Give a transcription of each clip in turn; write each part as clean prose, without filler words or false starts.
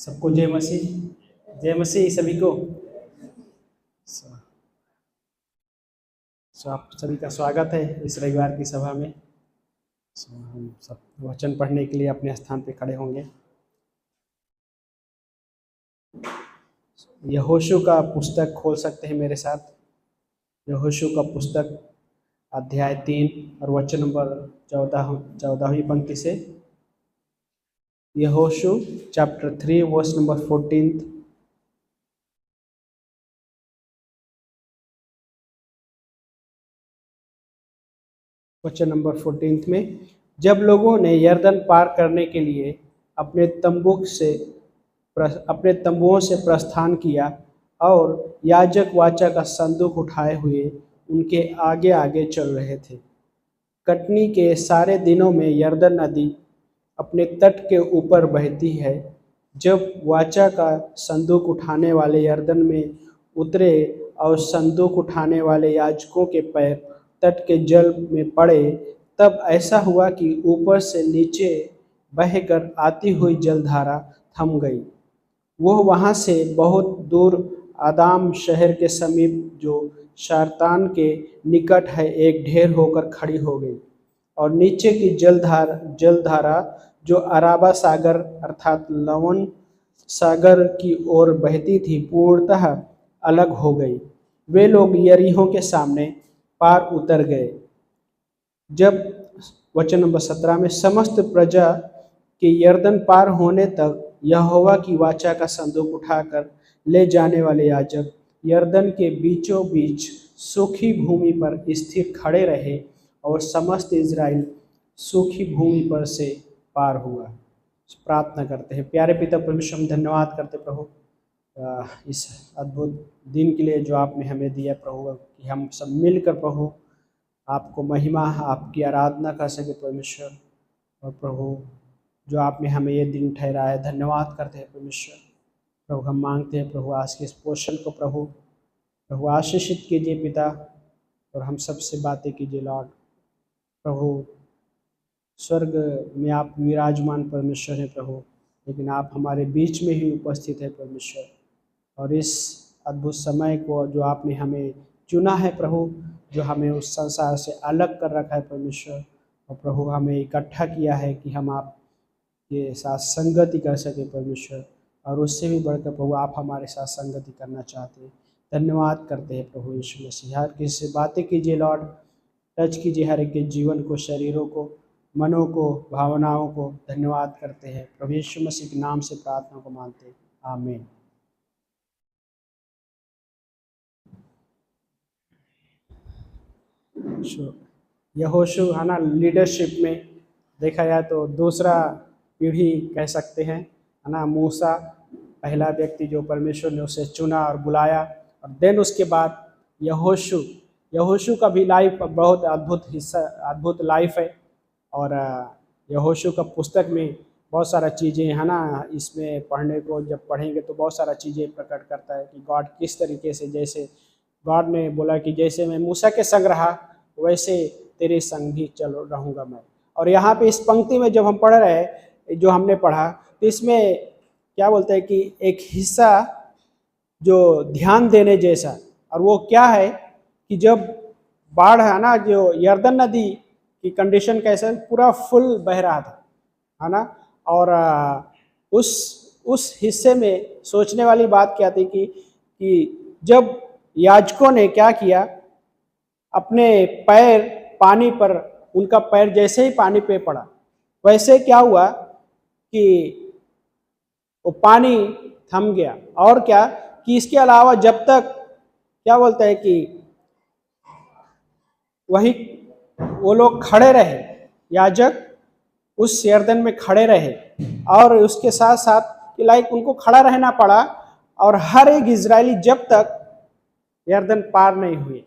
सबको जय मसीह। जय मसीह सभी को। आप सभी का स्वागत है इस रविवार की सभा में। हम सब वचन पढ़ने के लिए अपने स्थान पे खड़े होंगे। यहोशू का पुस्तक खोल सकते हैं मेरे साथ। यहोशू का पुस्तक अध्याय 3 और वचन नंबर 14वीं पंक्ति से। यहोशू चैप्टर 3 वर्स नंबर 14। वचन नंबर 14 में, जब लोगों ने यरदन पार करने के लिए अपने तंबुओं से प्रस्थान किया और याजक वाचा का संदूक उठाए हुए उनके आगे आगे चल रहे थे। कटनी के सारे दिनों में यरदन नदी अपने तट के ऊपर बहती है। जब वाचा का संदूक उठाने वाले यरदन में उतरे और संदूक उठाने वाले याजकों के पैर तट के जल में पड़े, तब ऐसा हुआ कि ऊपर से नीचे बहकर आती हुई जलधारा थम गई। वह वहाँ से बहुत दूर आदाम शहर के समीप जो शारतान के निकट है एक ढेर होकर खड़ी हो गई, और नीचे की जलधारा जो अराबा सागर अर्थात लवण सागर की ओर बहती थी पूर्णतः अलग हो गई। वे लोग यरीहो के सामने पार उतर गए। जब वचन नंबर 17 में, समस्त प्रजा के यरदन पार होने तक यहोवा की वाचा का संदूक उठाकर ले जाने वाले याजक यरदन के बीचों बीच सूखी भूमि पर स्थिर खड़े रहे, और समस्त इज़राइल सूखी भूमि पर से पार हुआ। प्रार्थना करते हैं। प्यारे पिता परमेश्वर, हम धन्यवाद करते प्रभु इस अद्भुत दिन के लिए जो आपने हमें दिया प्रभु, कि हम सब मिलकर प्रभु आपको महिमा आपकी आराधना कर सके परमेश्वर। और प्रभु जो आपने हमें ये दिन ठहराया, धन्यवाद करते हैं परमेश्वर। प्रभु हम मांगते हैं प्रभु आज के इस पोषण को प्रभु आशीषित कीजिए पिता, और हम सबसे बातें कीजिए लॉर्ड। प्रभु स्वर्ग में आप विराजमान परमेश्वर है प्रभु, लेकिन आप हमारे बीच में ही उपस्थित है परमेश्वर। और इस अद्भुत समय को जो आपने हमें चुना है प्रभु, जो हमें उस संसार से अलग कर रखा है परमेश्वर, और प्रभु हमें इकट्ठा किया है कि हम आप के साथ संगति कर सके परमेश्वर। और उससे भी बढ़कर प्रभु आप हमारे साथ संगति करना चाहते हैं। धन्यवाद करते हैं प्रभु यीशु मसीह। हर किसी से बातें कीजिए लॉर्ड, टच कीजिए हर एक के जीवन को, शरीरों को, मनों को, भावनाओं को। धन्यवाद करते हैं प्रभु यीशु मसीह के नाम से प्रार्थना को मानते हैं, आमीन। यहोशू है ना, लीडरशिप में देखा जाए तो दूसरा पीढ़ी कह सकते हैं, है ना। मूसा पहला व्यक्ति जो परमेश्वर ने उसे चुना और बुलाया, और देन उसके बाद यहोशू का भी लाइफ बहुत अद्भुत लाइफ है। और यहोशू का पुस्तक में बहुत सारा चीज़ें है ना, इसमें पढ़ने को जब पढ़ेंगे तो बहुत सारा चीज़ें प्रकट करता है कि गॉड किस तरीके से, जैसे गॉड ने बोला कि जैसे मैं मूसा के संग रहा वैसे तेरे संग भी चल रहूँगा मैं। और यहाँ पे इस पंक्ति में जब हम पढ़ रहे, जो हमने पढ़ा, तो इसमें क्या बोलते हैं कि एक हिस्सा जो ध्यान देने जैसा, और वो क्या है कि जब बाढ़ है ना, जो यरदन नदी की कंडीशन कैसे पूरा फुल बह रहा था, है ना। और उस हिस्से में सोचने वाली बात क्या थी कि जब याजकों ने क्या किया, अपने पैर पानी पर, उनका पैर जैसे ही पानी पे पड़ा वैसे क्या हुआ कि वो पानी थम गया। और क्या कि इसके अलावा जब तक क्या बोलते हैं कि वही वो लोग खड़े रहे, याजक उस यरदन में खड़े रहे, और उसके साथ साथ कि लाइक उनको खड़ा रहना पड़ा, और हर एक इजरायली जब तक यरदन पार नहीं हुए।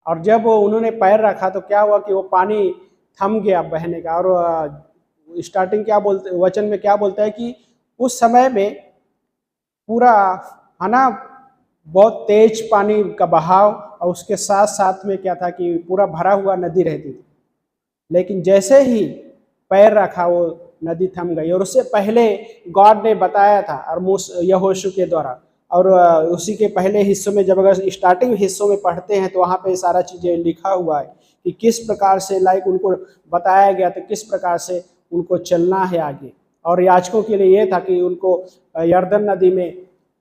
और जब उन्होंने पैर रखा तो क्या हुआ कि वो पानी थम गया बहने का। और स्टार्टिंग क्या बोलते, वचन में क्या बोलता है कि उस समय में पूरा है ना बहुत तेज पानी का बहाव, और उसके साथ साथ में क्या था कि पूरा भरा हुआ नदी रहती थी। लेकिन जैसे ही पैर रखा वो नदी थम गई। और उससे पहले गॉड ने बताया था और यहोशू के द्वारा, और उसी के पहले हिस्सों में जब अगर स्टार्टिंग हिस्सों में पढ़ते हैं तो वहाँ पे सारा चीज़ें लिखा हुआ है कि किस प्रकार से लाइक उनको बताया गया था किस प्रकार से उनको चलना है आगे। और याजकों के लिए ये था कि उनको यरदन नदी में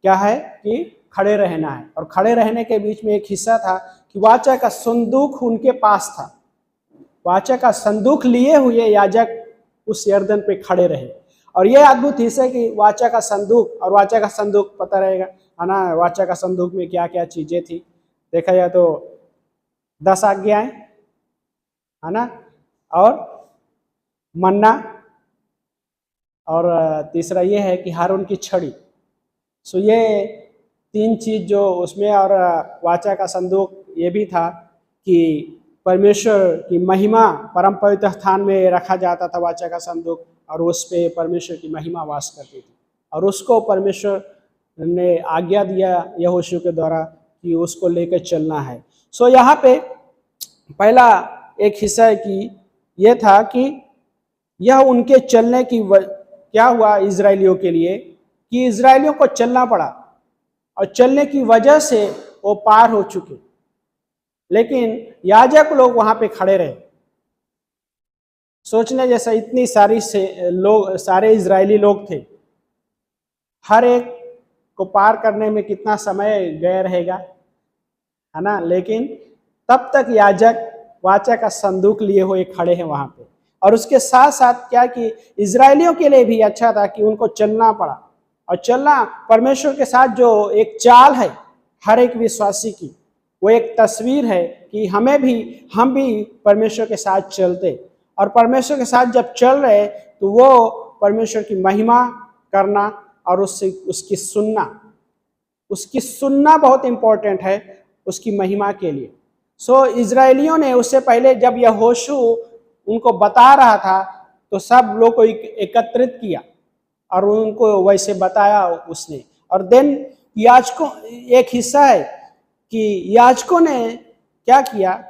क्या है कि खड़े रहना है, और खड़े रहने के बीच में एक हिस्सा था कि वाचा का संदूक उनके पास था। वाचा का संदूक लिए हुए याजक उस यरदन पे खड़े रहे। और ये अद्भुत हिस्सा कि वाचा का संदूक, और वाचा का संदूक पता रहेगा है ना, वाचा का संदूक में क्या क्या चीजें थी। देखा जाए तो 10 आज्ञाएं है ना, और मन्ना, और तीसरा ये है कि हारून की छड़ी। सो ये 3 चीज जो उसमें, और वाचा का संदूक ये भी था कि परमेश्वर की महिमा परम पवित्र स्थान में रखा जाता था वाचा का संदूक, और उस पे परमेश्वर की महिमा वास करती थी, और उसको परमेश्वर ने आज्ञा दिया यहोशू के द्वारा कि उसको लेकर चलना है। सो यहाँ पे पहला एक हिस्सा है कि यह था कि यह उनके चलने की क्या हुआ इजरायलियों के लिए कि इजरायलियों को चलना पड़ा, और चलने की वजह से वो पार हो चुके, लेकिन याजक लोग वहां पे खड़े रहे। सोचने जैसा, इतनी सारी से लोग, सारे इजरायली लोग थे, हर एक को पार करने में कितना समय गया रहेगा है ना, लेकिन तब तक याजक वाचा का संदूक लिए हुए खड़े हैं वहां पे। और उसके साथ साथ क्या कि इजरायलियों के लिए भी अच्छा था कि उनको चलना पड़ा, और चलना परमेश्वर के साथ जो एक चाल है हर एक विश्वासी की, वो एक तस्वीर है कि हम भी परमेश्वर के साथ चलते, और परमेश्वर के साथ जब चल रहे तो वो परमेश्वर की महिमा करना और उसकी सुनना बहुत इंपॉर्टेंट है उसकी महिमा के लिए। सो इजरायलियों ने उससे पहले जब यहोशू उनको बता रहा था तो सब लोग को एकत्रित किया और उनको वैसे बताया उसने। और देन याजकों, एक हिस्सा है कि याजकों ने क्या किया,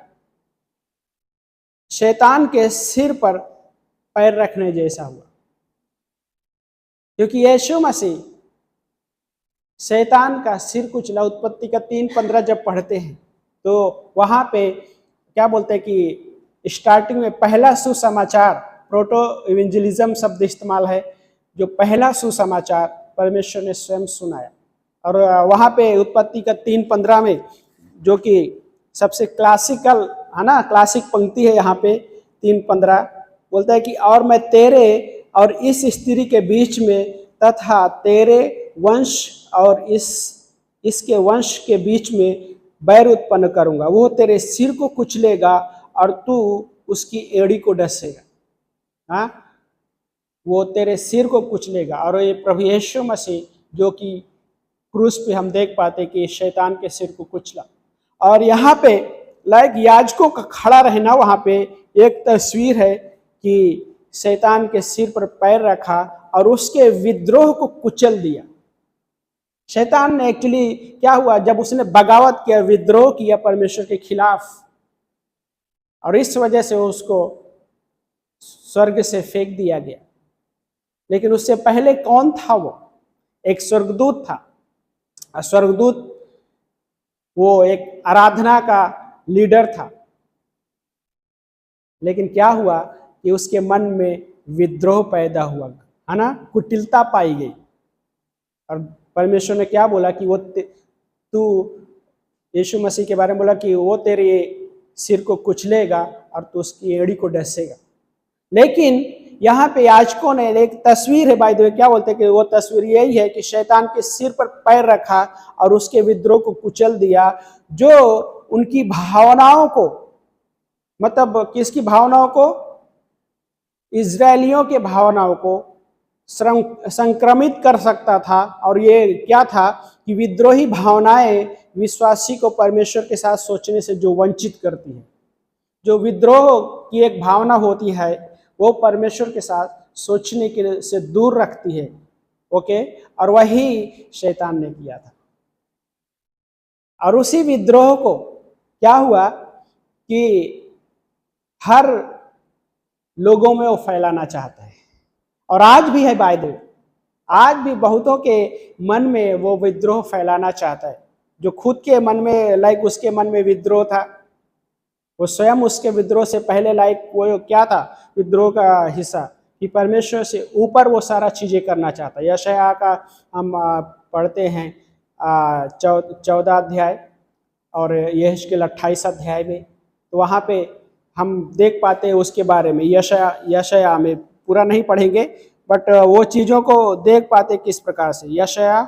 शैतान के सिर पर पैर रखने जैसा हुआ, क्योंकि यीशु मसीह शैतान का सिर कुचला। उत्पत्ति का 3:15 जब पढ़ते हैं तो वहां पे क्या बोलते हैं कि स्टार्टिंग में पहला सुसमाचार, प्रोटो इवेंजलिज्म शब्द इस्तेमाल है, जो पहला सुसमाचार परमेश्वर ने स्वयं सुनाया। और वहां पे उत्पत्ति का 3:15 में, जो कि सबसे क्लासिकल है ना, क्लासिक पंक्ति है यहाँ पे 3:15 बोलता है कि और मैं तेरे और इस स्त्री के बीच में तथा तेरे वंश और इसके वंश के बीच में बैर उत्पन्न करूंगा, वो तेरे सिर को कुचलेगा और तू उसकी एड़ी को डसेगा। हाँ, वो तेरे सिर को कुचलेगा। और ये प्रभु यीशु मसीह जो कि क्रूस पे हम देख पाते कि शैतान के सिर को कुचला। और यहाँ पे लाइक याजकों का खड़ा रहना, वहां पे एक तस्वीर है कि शैतान के सिर पर पैर रखा और उसके विद्रोह को कुचल दिया। शैतान ने एक्चुअली क्या हुआ, जब उसने बगावत किया, विद्रोह किया परमेश्वर के खिलाफ, और इस वजह से उसको स्वर्ग से फेंक दिया गया। लेकिन उससे पहले कौन था? वो एक स्वर्गदूत था। स्वर्गदूत वो एक आराधना का लीडर था, लेकिन क्या हुआ कि उसके मन में विद्रोह पैदा हुआ है ना, कुटिलता पाई गई। और परमेश्वर ने क्या बोला कि वो तू यीशु मसीह के बारे में बोला कि वो तेरे सिर को कुचलेगा और तू उसकी एड़ी को डसेगा। लेकिन यहाँ पे याजकों ने एक तस्वीर है, बाय द वे क्या बोलते हैं कि वो तस्वीर यही है कि शैतान के सिर पर पैर रखा और उसके विद्रोह को कुचल दिया, जो उनकी भावनाओं को, मतलब किसकी भावनाओं को? इजरायलियों के भावनाओं को संक्रमित कर सकता था। और ये क्या था कि विद्रोही भावनाएं विश्वासी को परमेश्वर के साथ सोचने से जो वंचित करती है, जो विद्रोह की एक भावना होती है वो परमेश्वर के साथ सोचने के से दूर रखती है। ओके, और वही शैतान ने किया था। और उसी विद्रोह को क्या हुआ कि हर लोगों में वो फैलाना चाहता है, और आज भी है बाय द वे। आज भी बहुतों के मन में वो विद्रोह फैलाना चाहता है, जो खुद के मन में लाइक उसके मन में विद्रोह था, वो स्वयं उसके विद्रोह से पहले लाइक वो क्या था विद्रोह का हिस्सा कि परमेश्वर से ऊपर वो सारा चीजें करना चाहता है। यशायाह का हम पढ़ते हैं 14 अध्याय और यहेजकेल 28 अध्याय में, तो वहाँ पे हम देख पाते हैं उसके बारे में। यशायाह में पूरा नहीं पढ़ेंगे, बट वो चीज़ों को देख पाते किस प्रकार से। यशायाह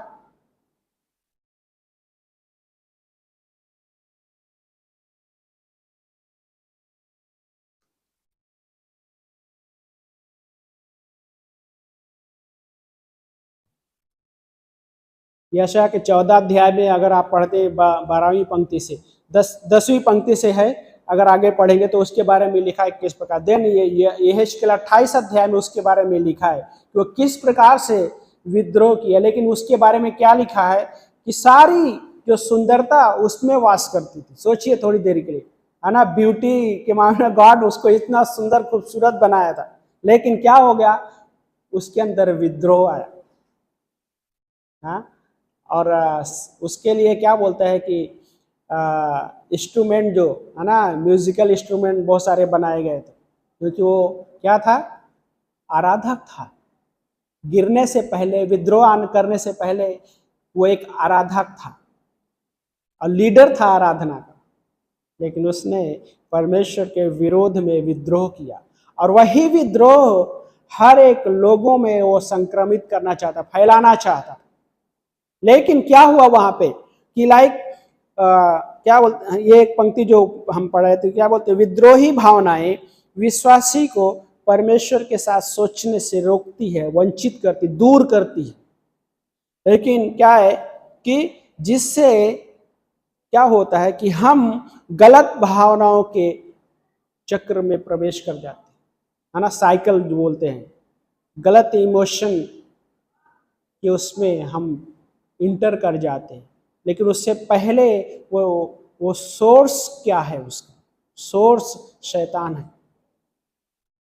यशायाह के 14 अध्याय में अगर आप पढ़ते 12वीं पंक्ति से 10वीं पंक्ति से है, अगर आगे पढ़ेंगे तो उसके बारे में लिखा है किस प्रकार। देन ये यहेजकेल 28 अध्याय में उसके बारे में लिखा है कि वो किस प्रकार से विद्रोह किया, लेकिन उसके बारे में क्या लिखा है कि सारी जो सुंदरता उसमें वास करती थी। सोचिए थोड़ी देर के लिए, है ना, ब्यूटी के मामले में गॉड उसको इतना सुंदर खूबसूरत बनाया था, लेकिन क्या हो गया, उसके अंदर विद्रोह आया। हाँ, और उसके लिए क्या बोलता है कि इंस्ट्रूमेंट जो है ना, म्यूजिकल इंस्ट्रूमेंट बहुत सारे बनाए गए थे, क्योंकि वो क्या था, आराधक था। गिरने से पहले, विद्रोह करने से पहले वो एक आराधक था और लीडर था आराधना का, लेकिन उसने परमेश्वर के विरोध में विद्रोह किया, और वही विद्रोह हर एक लोगों में वो संक्रमित करना चाहता, फैलाना चाहता। लेकिन क्या हुआ वहां पे कि लाइक क्या बोलते, ये एक पंक्ति जो हम पढ़ रहे थे, क्या बोलते, विद्रोही भावनाएं विश्वासी को परमेश्वर के साथ सोचने से रोकती है, वंचित करती, दूर करती है। लेकिन क्या है कि जिससे क्या होता है कि हम गलत भावनाओं के चक्र में प्रवेश कर जाते हैं, है ना, साइकिल जो बोलते हैं, गलत इमोशन कि उसमें हम इंटर कर जाते हैं। लेकिन उससे पहले वो सोर्स क्या है, उसका सोर्स शैतान है।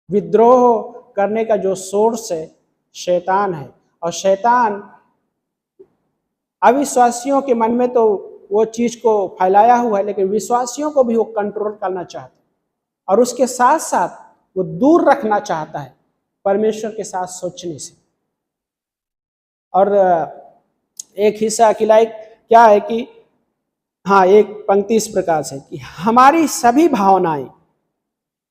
विद्रोह करने का जो सोर्स है शैतान है, और शैतान अविश्वासियों के मन में तो वो चीज को फैलाया हुआ है, लेकिन विश्वासियों को भी वो कंट्रोल करना चाहता है, और उसके साथ साथ वो दूर रखना चाहता है परमेश्वर के साथ सोचने से। और एक हिस्सा की लाइक क्या है कि हाँ, एक पंक्ति इस प्रकार से कि हमारी सभी भावनाएं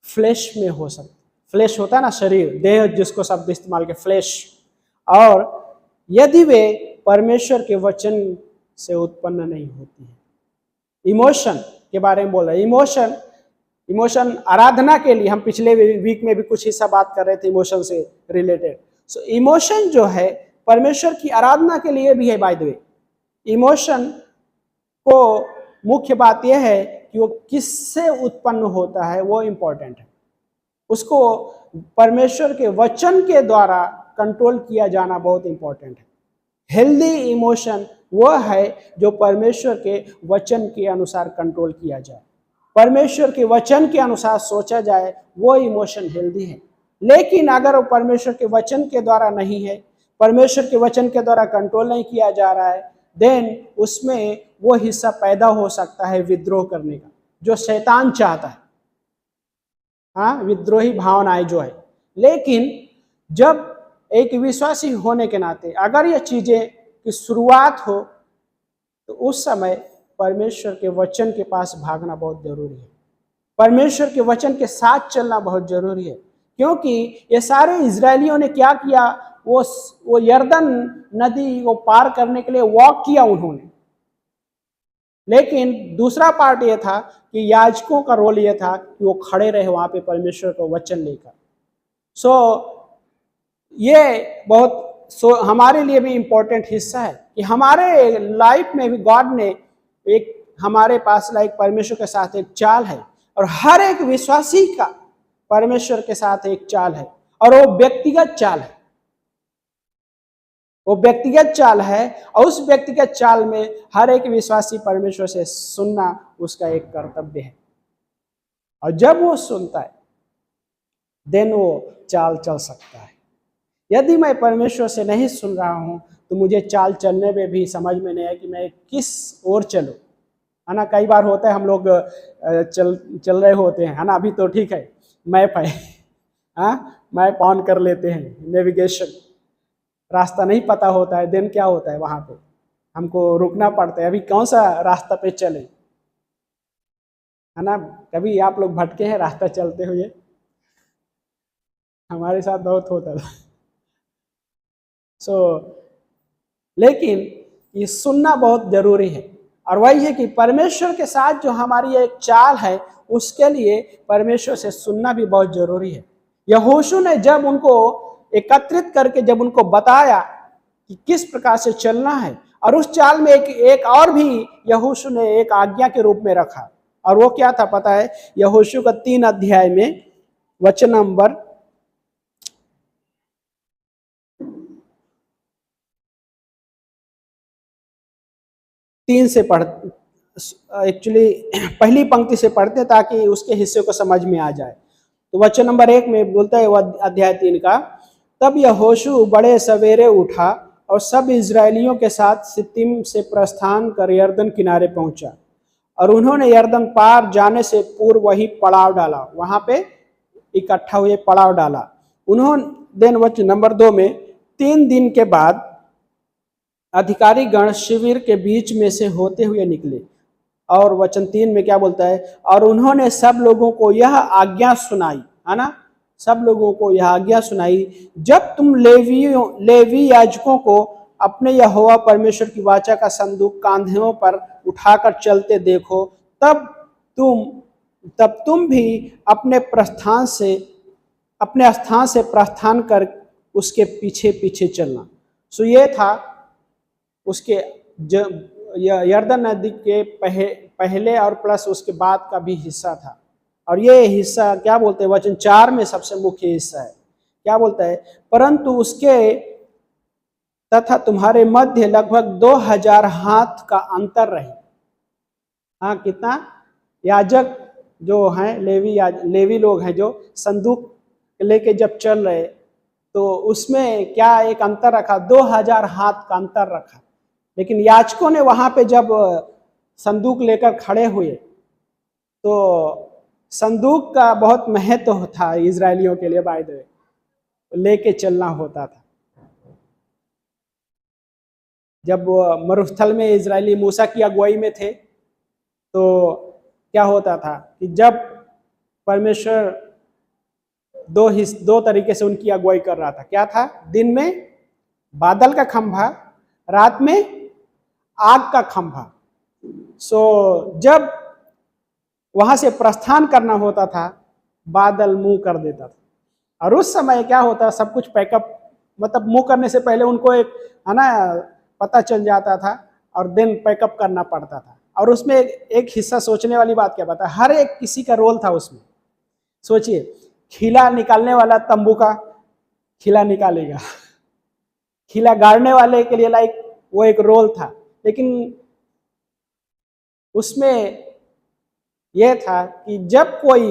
फ्लैश में हो सकती, फ्लैश होता है ना, शरीर, देह, जिसको शब्द इस्तेमाल के फ्लैश, और यदि वे परमेश्वर के वचन से उत्पन्न नहीं होती है। इमोशन के बारे में बोल रहे हैं। इमोशन आराधना के लिए, हम पिछले वीक में भी कुछ हिस्सा बात कर रहे थे इमोशन से रिलेटेड। सो इमोशन जो है परमेश्वर की आराधना के लिए भी है। बाय द वे, इमोशन को मुख्य बात यह है कि वो किससे उत्पन्न होता है, वो इंपॉर्टेंट है। उसको परमेश्वर के वचन के द्वारा कंट्रोल किया जाना बहुत इंपॉर्टेंट है। हेल्दी इमोशन वो है जो परमेश्वर के वचन के अनुसार कंट्रोल किया जाए, परमेश्वर के वचन के अनुसार सोचा जाए, वो इमोशन हेल्दी है। लेकिन अगर वो परमेश्वर के वचन के द्वारा नहीं है, परमेश्वर के वचन के द्वारा कंट्रोल नहीं किया जा रहा है, देन उसमें वो हिस्सा पैदा हो सकता है विद्रोह करने का, जो शैतान चाहता है। हाँ, विद्रोही भावनाएं जो है। लेकिन जब एक विश्वासी होने के नाते अगर ये चीजें की शुरुआत हो, तो उस समय परमेश्वर के वचन के पास भागना बहुत जरूरी है, परमेश्वर के वचन के साथ चलना बहुत जरूरी है। क्योंकि ये सारे इजरायलियों ने क्या किया, वो यर्दन नदी को पार करने के लिए वॉक किया उन्होंने, लेकिन दूसरा पार्ट ये था कि याजकों का रोल ये था कि वो खड़े रहे वहां पे परमेश्वर का वचन लेकर। सो ये बहुत हमारे लिए भी इम्पोर्टेंट हिस्सा है कि हमारे लाइफ में भी गॉड ने एक हमारे पास लाइक परमेश्वर के साथ एक चाल है, और हर एक विश्वासी का परमेश्वर के साथ एक चाल है, और वो व्यक्तिगत चाल है। वो व्यक्तिगत चाल है, और उस व्यक्तिगत चाल में हर एक विश्वासी परमेश्वर से सुनना उसका एक कर्तव्य है। और जब वो सुनता है, देन वो चाल चल सकता है। यदि मैं परमेश्वर से नहीं सुन रहा हूँ तो मुझे चाल चलने में भी समझ में नहीं है कि मैं किस ओर चलूँ, है ना। कई बार होता है हम लोग चल रहे होते हैं, है ना, अभी तो ठीक है मैप है, हाँ, मैप ऑन कर लेते हैं, नेविगेशन, रास्ता नहीं पता होता है, देन क्या होता है वहाँ पे हमको रुकना पड़ता है, अभी कौन सा रास्ता पे चले, है ना। कभी आप लोग भटके हैं रास्ता चलते हुए? हमारे साथ बहुत होता था। लेकिन ये सुनना बहुत जरूरी है, और वही है कि परमेश्वर के साथ जो हमारी एक चाल है उसके लिए परमेश्वर से सुनना भी बहुत जरूरी है। यहोशू ने जब उनको एकत्रित करके जब उनको बताया कि किस प्रकार से चलना है, और उस चाल में एक और भी यहोशू ने एक आज्ञा के रूप में रखा, और वो क्या था पता है? यहोशू का 3 अध्याय में वचन नंबर 3 से पढ़, एक्चुअली पहली पंक्ति से पढ़ते ताकि उसके हिस्से को समझ में आ जाए। तो वचन नंबर 1 में बोलता है, अध्याय 3 का, तब यहोशू बड़े सवेरे उठा और सब इजरायलियों के साथ सित्तीम से प्रस्थान कर यरदन किनारे पहुंचा, और उन्होंने यरदन पार जाने से पूर्व वही पड़ाव डाला, वहां पे इकट्ठा हुए पड़ाव डाला। उन्होंने देन वचन नंबर 2 में, 3 दिन के बाद अधिकारी गण शिविर के बीच में से होते हुए निकले, और वचन 3 में क्या बोलता है? और उन्होंने सब लोगों को यह आज्ञा सुनाई, है ना, सब लोगों को यह आज्ञा सुनाई, जब तुम लेवी याजकों को अपने यहोवा परमेश्वर की वाचा का संदूक कांधों पर उठाकर चलते देखो, तब तुम भी अपने स्थान से प्रस्थान कर उसके पीछे पीछे चलना। सो ये था उसके यरदन नदी के पहले और प्लस उसके बाद का भी हिस्सा था। और ये हिस्सा क्या बोलते हैं? वचन 4 में सबसे मुख्य हिस्सा है, क्या बोलता है? परंतु उसके तथा तुम्हारे मध्य लगभग 2000 हाथ का अंतर रहे। हाँ, कितना? याजक जो हैं, लेवी लोग हैं, जो संदूक लेके जब चल रहे, तो उसमें क्या एक अंतर रखा? 2000 हाथ का अंतर रखा। लेकिन याजकों ने वहां पे जब संदूक लेकर खड़े हुए, तो संदूक का बहुत महत्व था इजरायलियों के लिए, बाय द वे, लेके चलना होता था। जब मरुस्थल में इजरायली मूसा की अगुवाई में थे, तो क्या होता था कि जब परमेश्वर दो तरीके से उनकी अगुवाई कर रहा था। क्या था? दिन में बादल का खंभा, रात में आग का खंभा। जब वहां से प्रस्थान करना होता था, बादल मुंह कर देता था, और उस समय क्या होता, सब कुछ पैकअप, मतलब मुंह करने से पहले उनको एक, है ना, पता चल जाता था, और दिन पैकअप करना पड़ता था। और उसमें एक हिस्सा सोचने वाली बात क्या बता, हर एक किसी का रोल था उसमें। सोचिए, खीला निकालने वाला तंबू का खीला निकालेगा, खीला गाड़ने वाले के लिए लाइक वो एक रोल था। लेकिन उसमें यह था कि जब कोई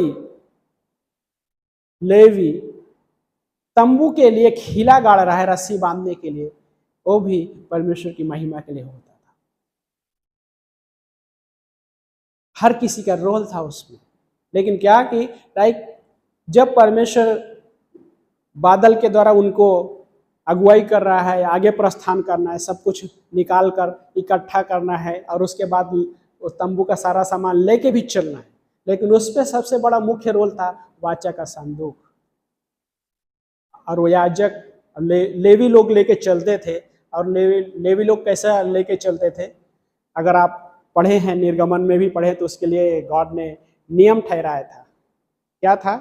लेवी तंबू के लिए खीला गाड़ रहा है रस्सी बांधने के लिए, वो भी परमेश्वर की महिमा के लिए होता था। हर किसी का रोल था उसमें। लेकिन क्या कि लाइक जब परमेश्वर बादल के द्वारा उनको अगुवाई कर रहा है, आगे प्रस्थान करना है, सब कुछ निकाल कर इकट्ठा करना है, और उसके बाद उस तंबू का सारा सामान लेके भी चलना है। लेकिन उस पर सबसे बड़ा मुख्य रोल था वाचा का संदूक, और वो याजक लेवी लोग लेके चलते थे। और लेवी लोग कैसा लेके चलते थे? अगर आप पढ़े हैं, निर्गमन में भी पढ़े, तो उसके लिए गॉड ने नियम ठहराया था। क्या था?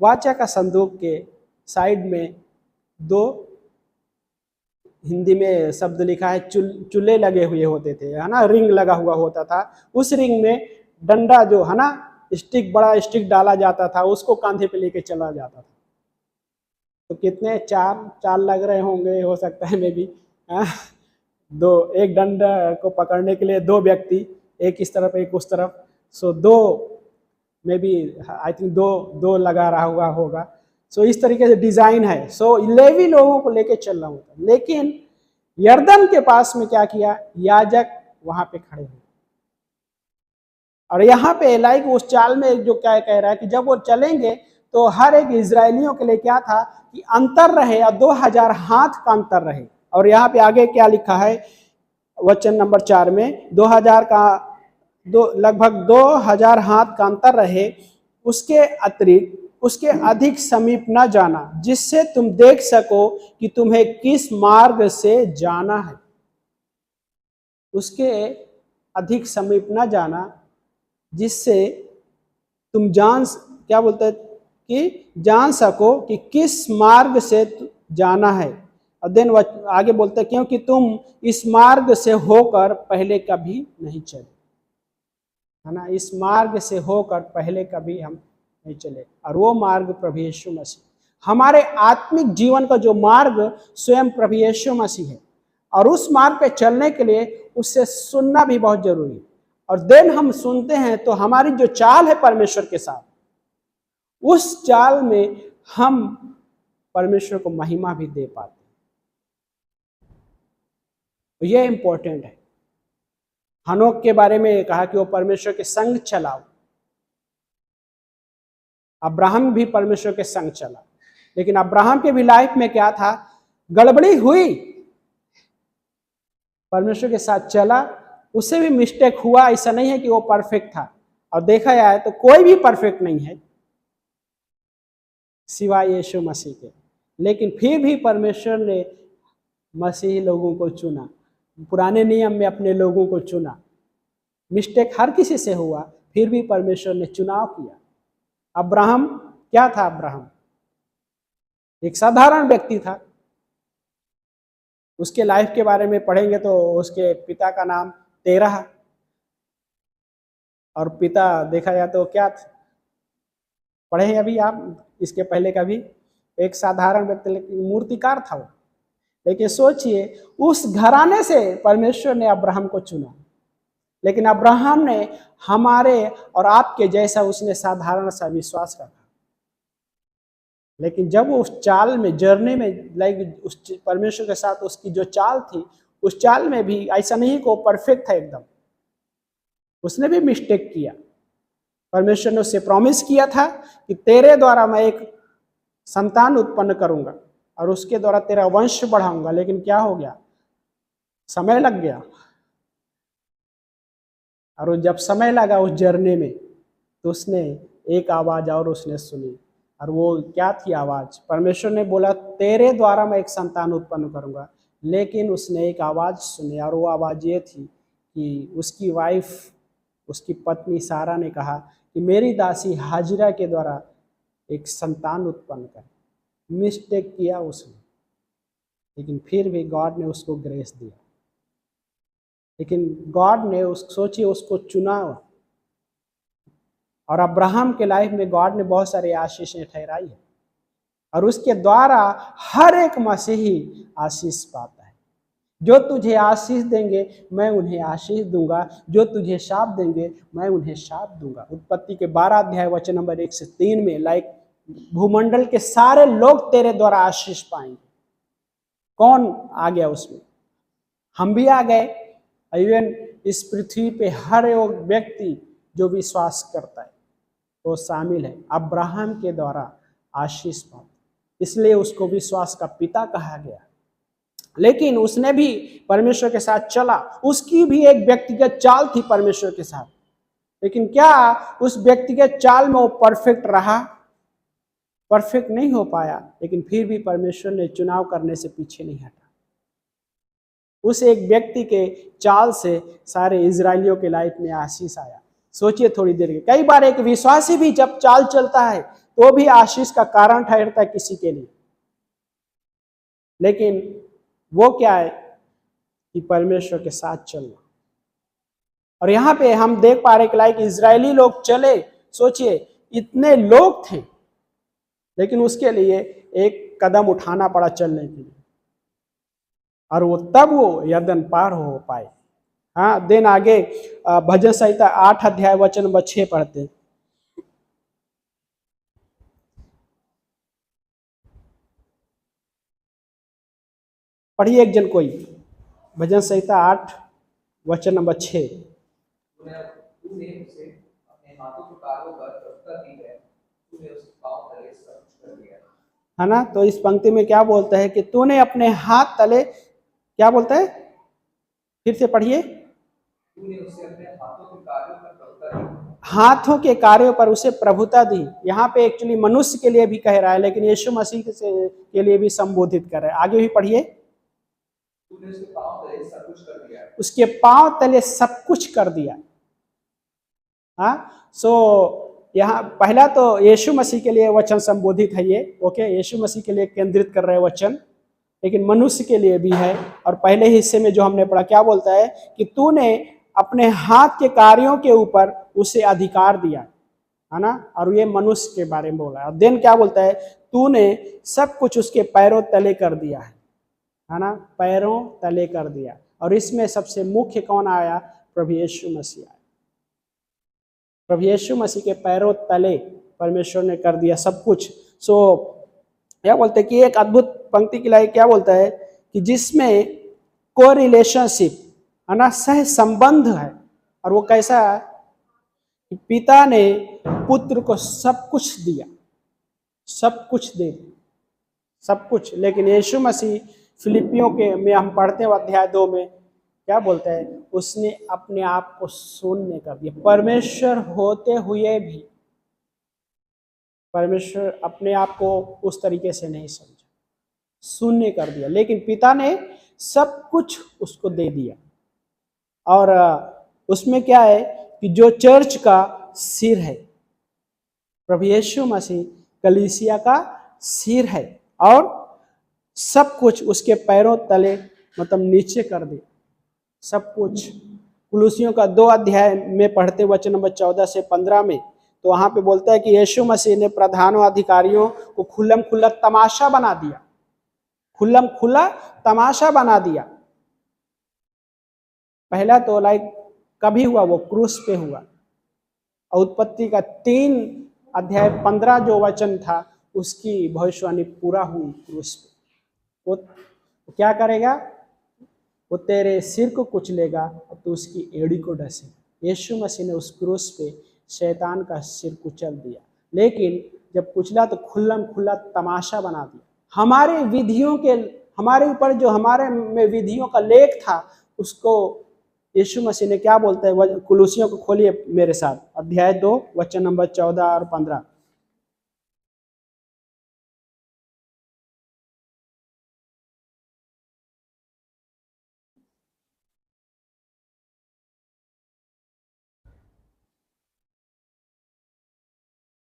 वाचा का संदूक के साइड में 2, हिंदी में शब्द लिखा है, चूल्हे लगे हुए होते थे, है ना, रिंग लगा हुआ होता था। उस रिंग में डंडा जो है ना, स्टिक, बड़ा स्टिक डाला जाता था, उसको कांधे पे लेके चला जाता था। तो कितने 4 लग रहे होंगे, हो सकता है मे भी, एक डंडा को पकड़ने के लिए 2 व्यक्ति, एक इस तरफ एक उस तरफ। 2 में भी आई थिंक 2 लगा रहा हुआ होगा। सो इस तरीके से डिजाइन है। सो लेवी लोगों को लेके चल रहा हूँ, लेकिन यरदन के पास में क्या किया, याजक वहां पे खड़े हुए। और यहाँ पे लाइक उस चाल में जो क्या कह रहा है कि जब वो चलेंगे तो हर एक इजरायलियों के लिए क्या था कि अंतर रहे, या 2000 हाथ का अंतर रहे। और यहाँ पे आगे क्या लिखा है वचन नंबर 4 में, 2000 का लगभग 2000 हाथ का अंतर रहे, उसके अतिरिक्त उसके अधिक समीप न जाना, जिससे तुम देख सको कि तुम्हें किस मार्ग से जाना है। उसके अधिक समीप न जाना, जिससे तुम क्या बोलते हैं कि जान सको कि किस मार्ग से जाना है। और देन आगे बोलते हैं क्योंकि तुम इस मार्ग से होकर पहले कभी नहीं चले, है ना। इस मार्ग से होकर पहले कभी हम नहीं चले, और वो मार्ग प्रभु यीशु मसीह। हमारे आत्मिक जीवन का जो मार्ग स्वयं प्रभु यीशु मसीह है, और उस मार्ग पे चलने के लिए उससे सुनना भी बहुत जरूरी है। और देन हम सुनते हैं तो हमारी जो चाल है परमेश्वर के साथ, उस चाल में हम परमेश्वर को महिमा भी दे पाते हैं। तो यह इंपॉर्टेंट है। हनोक के बारे में कहा कि वो परमेश्वर के संग चला। अब्राहम भी परमेश्वर के संग चला, लेकिन अब्राहम के भी लाइफ में क्या था, गड़बड़ी हुई। परमेश्वर के साथ चला, उससे भी मिस्टेक हुआ। ऐसा नहीं है कि वो परफेक्ट था, और देखा जाए तो कोई भी परफेक्ट नहीं है सिवाय यीशु मसीह के। लेकिन फिर भी परमेश्वर ने मसीही लोगों को चुना, पुराने नियम में अपने लोगों को चुना। मिस्टेक हर किसी से हुआ, फिर भी परमेश्वर ने चुनाव किया। अब्राहम क्या था, अब्राहम एक साधारण व्यक्ति था। उसके लाइफ के बारे में पढ़ेंगे तो उसके पिता का नाम तेरह, और पिता देखा जाए तो क्या था, पढ़े हैं अभी आप इसके पहले का भी, एक साधारण व्यक्ति, मूर्तिकार था वो। लेकिन सोचिए उस घराने से परमेश्वर ने अब्राहम को चुना। लेकिन अब्राहम ने हमारे और आपके जैसा उसने साधारण सा विश्वास रखा। लेकिन जब वो उस चाल में, जर्नी में, लाइक उस परमेश्वर के साथ उसकी जो चाल थी, उस चाल में भी ऐसा नहीं कि वो परफेक्ट था एकदम, उसने भी मिस्टेक किया। परमेश्वर ने उससे प्रॉमिस किया था कि तेरे द्वारा मैं एक संतान उत्पन्न करूंगा और उसके द्वारा तेरा वंश बढ़ाऊंगा। लेकिन क्या हो गया, समय लग गया। और जब समय लगा उस जर्नी में, तो उसने एक आवाज और उसने सुनी। और वो क्या थी आवाज, परमेश्वर ने बोला तेरे द्वारा मैं एक संतान उत्पन्न करूंगा। लेकिन उसने एक आवाज सुनी, और वो आवाज ये थी कि उसकी वाइफ, उसकी पत्नी सारा ने कहा कि मेरी दासी हाजिरा के द्वारा एक संतान उत्पन्न कर। मिस्टेक किया उसने, लेकिन फिर भी गॉड ने उसको ग्रेस दिया। लेकिन गॉड ने सोचिए उसको चुना। और अब्राहम के लाइफ में गॉड ने बहुत सारी आशीषें ठहराई है, और उसके द्वारा हर एक मसीही आशीष पाता है। जो तुझे आशीष देंगे मैं उन्हें आशीष दूंगा, जो तुझे शाप देंगे मैं उन्हें शाप दूंगा। उत्पत्ति के 12 अध्याय वचन नंबर 1 से 3 में लाइक भूमंडल के सारे लोग तेरे द्वारा आशीष पाएंगे। कौन आ गया उसमें, हम भी आ गए। इवन इस पृथ्वी पे हर एक व्यक्ति जो विश्वास करता है वो शामिल है। अब्राहम के द्वारा आशीष पाता, इसलिए उसको विश्वास का पिता कहा गया। लेकिन उसने भी परमेश्वर के साथ चला, उसकी भी एक व्यक्तिगत चाल थी परमेश्वर के साथ। लेकिन क्या उस व्यक्तिगत चाल में वो परफेक्ट रहा? परफेक्ट नहीं हो पाया, लेकिन फिर भी परमेश्वर ने चुनाव करने से पीछे नहीं हटा। उस एक व्यक्ति के चाल से सारे इजरायलियों के लाइफ में आशीष आया। सोचिए थोड़ी देर के, कई बार एक विश्वासी भी जब चाल चलता है तो भी आशीष का कारण ठहरता है किसी के लिए। लेकिन वो क्या है कि परमेश्वर के साथ चलना। और यहाँ पे हम देख पा रहे कि लाइक इजरायली लोग चले, सोचिए इतने लोग थे, लेकिन उसके लिए एक कदम उठाना पड़ा चलने के लिए, और वो तब वो यरदन पार हो पाए। हाँ, देन आगे भजन संहिता 8 अध्याय वचन नंबर 6 पढ़ते हैं। पढ़िए एक जन कोई, भजन संहिता 8 वचन नंबर 6। तूने उसे अपने हाथों के कार्यों पर प्रभुता दी है, तूने उसके पांव तले सब कुछ कर दिया है ना। तो इस पंक्ति में क्या बोलता है कि तूने अपने हाथ तले, क्या बोलता है, फिर से पढ़िए। तूने उसे अपने हाथों के कार्यों पर प्रभुता दी, हाथों के कार्यों पर उसे प्रभुता दी। यहाँ पे एक्चुअली मनुष्य के लिए भी कह रहा है, लेकिन यीशु मसीह के लिए भी संबोधित कर रहा है। आगे भी पढ़िए। तूने उसके पांव तले सब कुछ कर दिया, उसके पांव तले सब कुछ कर दिया। हाँ, सो यहाँ पहला तो यीशु मसीह के लिए वचन संबोधित है ये, ओके, यीशु मसीह के लिए केंद्रित कर रहे वचन, लेकिन मनुष्य के लिए भी है। और पहले हिस्से में जो हमने पढ़ा क्या बोलता है कि तूने अपने हाथ के कार्यों के ऊपर उसे अधिकार दिया, है ना। और ये मनुष्य के बारे में बोला। और देन क्या बोलता है, तूने सब कुछ उसके पैरों तले कर दिया है ना, पैरों तले कर दिया। और इसमें सबसे मुख्य कौन आया, प्रभु यीशु मसीह आया। प्रभु यीशु मसीह के पैरों तले परमेश्वर ने कर दिया सब कुछ। सो क्या बोलते हैं कि एक अद्भुत पंक्ति के लिए क्या बोलता है कि जिसमें को रिलेशनशिप, है ना, सह संबंध है। और वो कैसा है कि पिता ने पुत्र को सब कुछ दिया, सब कुछ दे दिया, सब कुछ। लेकिन यीशु मसीह फिलिपियों के में हम पढ़ते हैं अध्याय 2 में क्या बोलता है, उसने अपने आप को शून्य कर दिया। परमेश्वर होते हुए भी परमेश्वर अपने आप को उस तरीके से नहीं समझा, शून्य कर दिया। लेकिन पिता ने सब कुछ उसको दे दिया। और उसमें क्या है कि जो चर्च का सिर है, प्रभु यीशु मसीह कलीसिया का सिर है, और सब कुछ उसके पैरों तले मतलब नीचे कर दिया, सब कुछ। कुलुसियों का 2 अध्याय में पढ़ते वचन नंबर 14 से 15 में, तो वहां पे बोलता है कि यीशु मसीह ने प्रधानों अधिकारियों को खुल्लम खुल्ला तमाशा बना दिया, खुल्लम खुल्ला तमाशा बना दिया। पहला तो लाइक कभी हुआ, वो क्रूस पे हुआ। और उत्पत्ति का 3 अध्याय 15 जो वचन था उसकी भविष्यवाणी पूरा हुई क्रूस पे। वो क्या करेगा, वो तेरे सिर को कुचलेगा और तू उसकी एड़ी को डसेगा। यीशु मसीह ने उस क्रूस पे शैतान का सिर कुचल दिया, लेकिन जब कुचला तो खुल्लम खुल्ला तमाशा बना दिया। हमारे विधियों के, हमारे ऊपर जो हमारे में विधियों का लेख था, उसको यीशु मसीह ने क्या बोलता है, कुलुसियों को खोलिए मेरे साथ, अध्याय 2 वचन नंबर 14 और 15।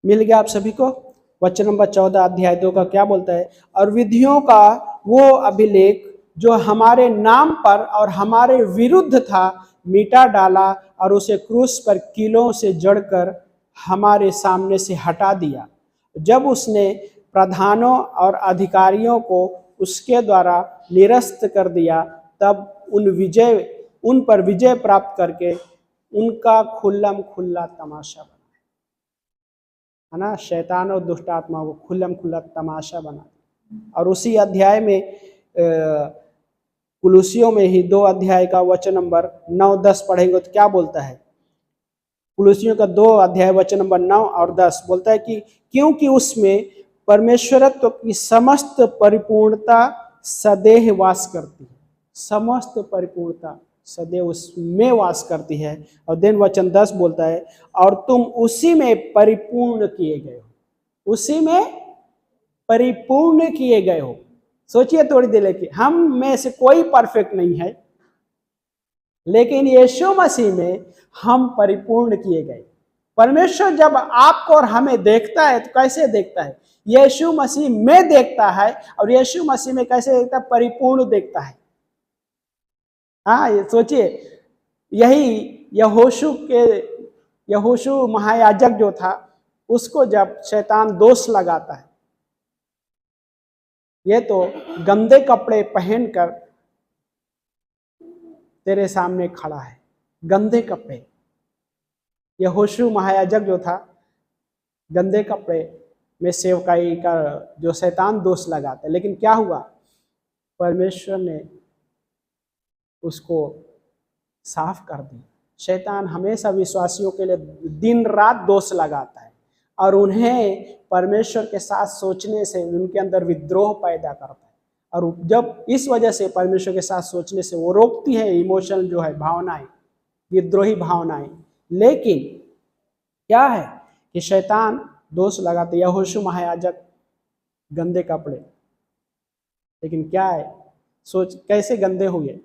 मिल गया आप सभी को। वचन नंबर 14 अध्याय 2 का क्या बोलता है, और विधियों का वो अभिलेख जो हमारे नाम पर और हमारे विरुद्ध था मिटा डाला, और उसे क्रूस पर कीलों से जड़कर हमारे सामने से हटा दिया। जब उसने प्रधानों और अधिकारियों को उसके द्वारा निरस्त कर दिया, तब उन पर विजय प्राप्त करके उनका खुल्लम खुल्ला तमाशा बना, है ना। शैतान और दुष्ट आत्मा को खुल्लम खुल्ला तमाशा बना। और उसी अध्याय में कुलुसियों में ही 2 अध्याय का वचन नंबर 9-10 पढ़ेंगे तो क्या बोलता है। कुलुसियों का 2 अध्याय वचन नंबर 9 और 10 बोलता है कि क्योंकि उसमें परमेश्वरत्व की समस्त परिपूर्णता सदैव वास करती है, समस्त परिपूर्णता सदैव उसमें वास करती है। और देन वचन 10 बोलता है, और तुम उसी में परिपूर्ण किए गए हो, उसी में परिपूर्ण किए गए हो। सोचिए थोड़ी देर लेके, हम में से कोई परफेक्ट नहीं है, लेकिन यीशु मसीह में हम परिपूर्ण किए गए। परमेश्वर जब आपको और हमें देखता है तो कैसे देखता है, यीशु मसीह में देखता है। और यीशु मसीह में कैसे देखता है, परिपूर्ण देखता है। हाँ, ये सोचिए, यही यहोशू महायाजक जो था, उसको जब शैतान दोष लगाता है, ये तो गंदे कपड़े पहनकर तेरे सामने खड़ा है, गंदे कपड़े। यहोशू महायाजक जो था, गंदे कपड़े में सेवकाई का जो शैतान दोष लगाता है। लेकिन क्या हुआ, परमेश्वर ने उसको साफ कर दी। शैतान हमेशा विश्वासियों के लिए दिन रात दोष लगाता है और उन्हें परमेश्वर के साथ सोचने से उनके अंदर विद्रोह पैदा करता है, और जब इस वजह से परमेश्वर के साथ सोचने से वो रोकती है इमोशनल जो है भावनाएं, विद्रोही भावनाएं। लेकिन क्या है कि शैतान दोष लगाते, यहोशू महायाजक गंदे कपड़े, लेकिन क्या है, सोच कैसे गंदे हुए?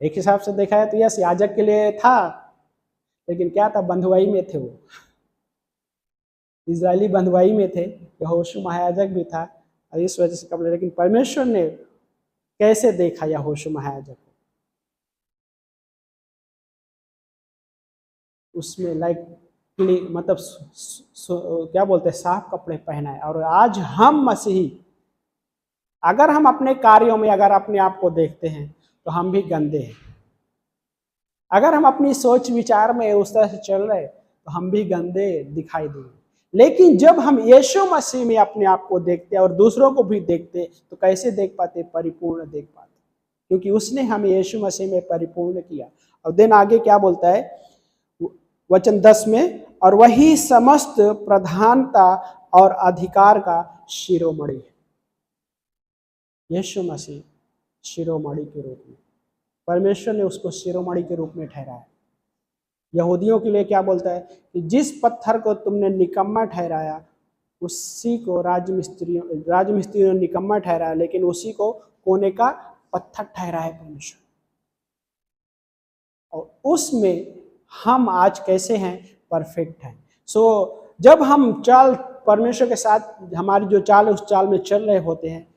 एक हिसाब से देखा है तो यस याजक के लिए था, लेकिन क्या था, बंधुआई में थे, वो इजरायली बंधुआई में थे, यहोशू महायाजक भी था और इस वजह से कपड़े। लेकिन परमेश्वर ने कैसे देखा यहोशू महायाजक को? उसमें मतलब क्या बोलते हैं, साफ कपड़े पहनाए। और आज हम मसीही अगर हम अपने कार्यों में अगर अपने आप को देखते हैं तो हम भी गंदे हैं। अगर हम अपनी सोच विचार में उस तरह से चल रहे तो हम भी गंदे दिखाई देंगे। लेकिन जब हम यीशु मसीह में अपने आप को देखते हैं और दूसरों को भी देखते तो कैसे देख पाते? परिपूर्ण देख पाते, क्योंकि उसने हमें यीशु मसीह में परिपूर्ण किया। और दिन आगे क्या बोलता है वचन 10 में, और वही समस्त प्रधानता और अधिकार का शिरोमणि है। यीशु मसीह शिरोमणि के रूप में, परमेश्वर ने उसको शिरोमणि के रूप में ठहराया। यहूदियों के लिए क्या बोलता है कि जिस पत्थर को तुमने निकम्मा ठहराया उसी को राजमिस्त्रियों ने निकम्मा ठहराया, लेकिन उसी को कोने का पत्थर ठहराया परमेश्वर। और उसमें हम आज कैसे हैं? परफेक्ट हैं। जब हम चाल परमेश्वर के साथ हमारी जो चाल है उस चाल में चल रहे होते हैं,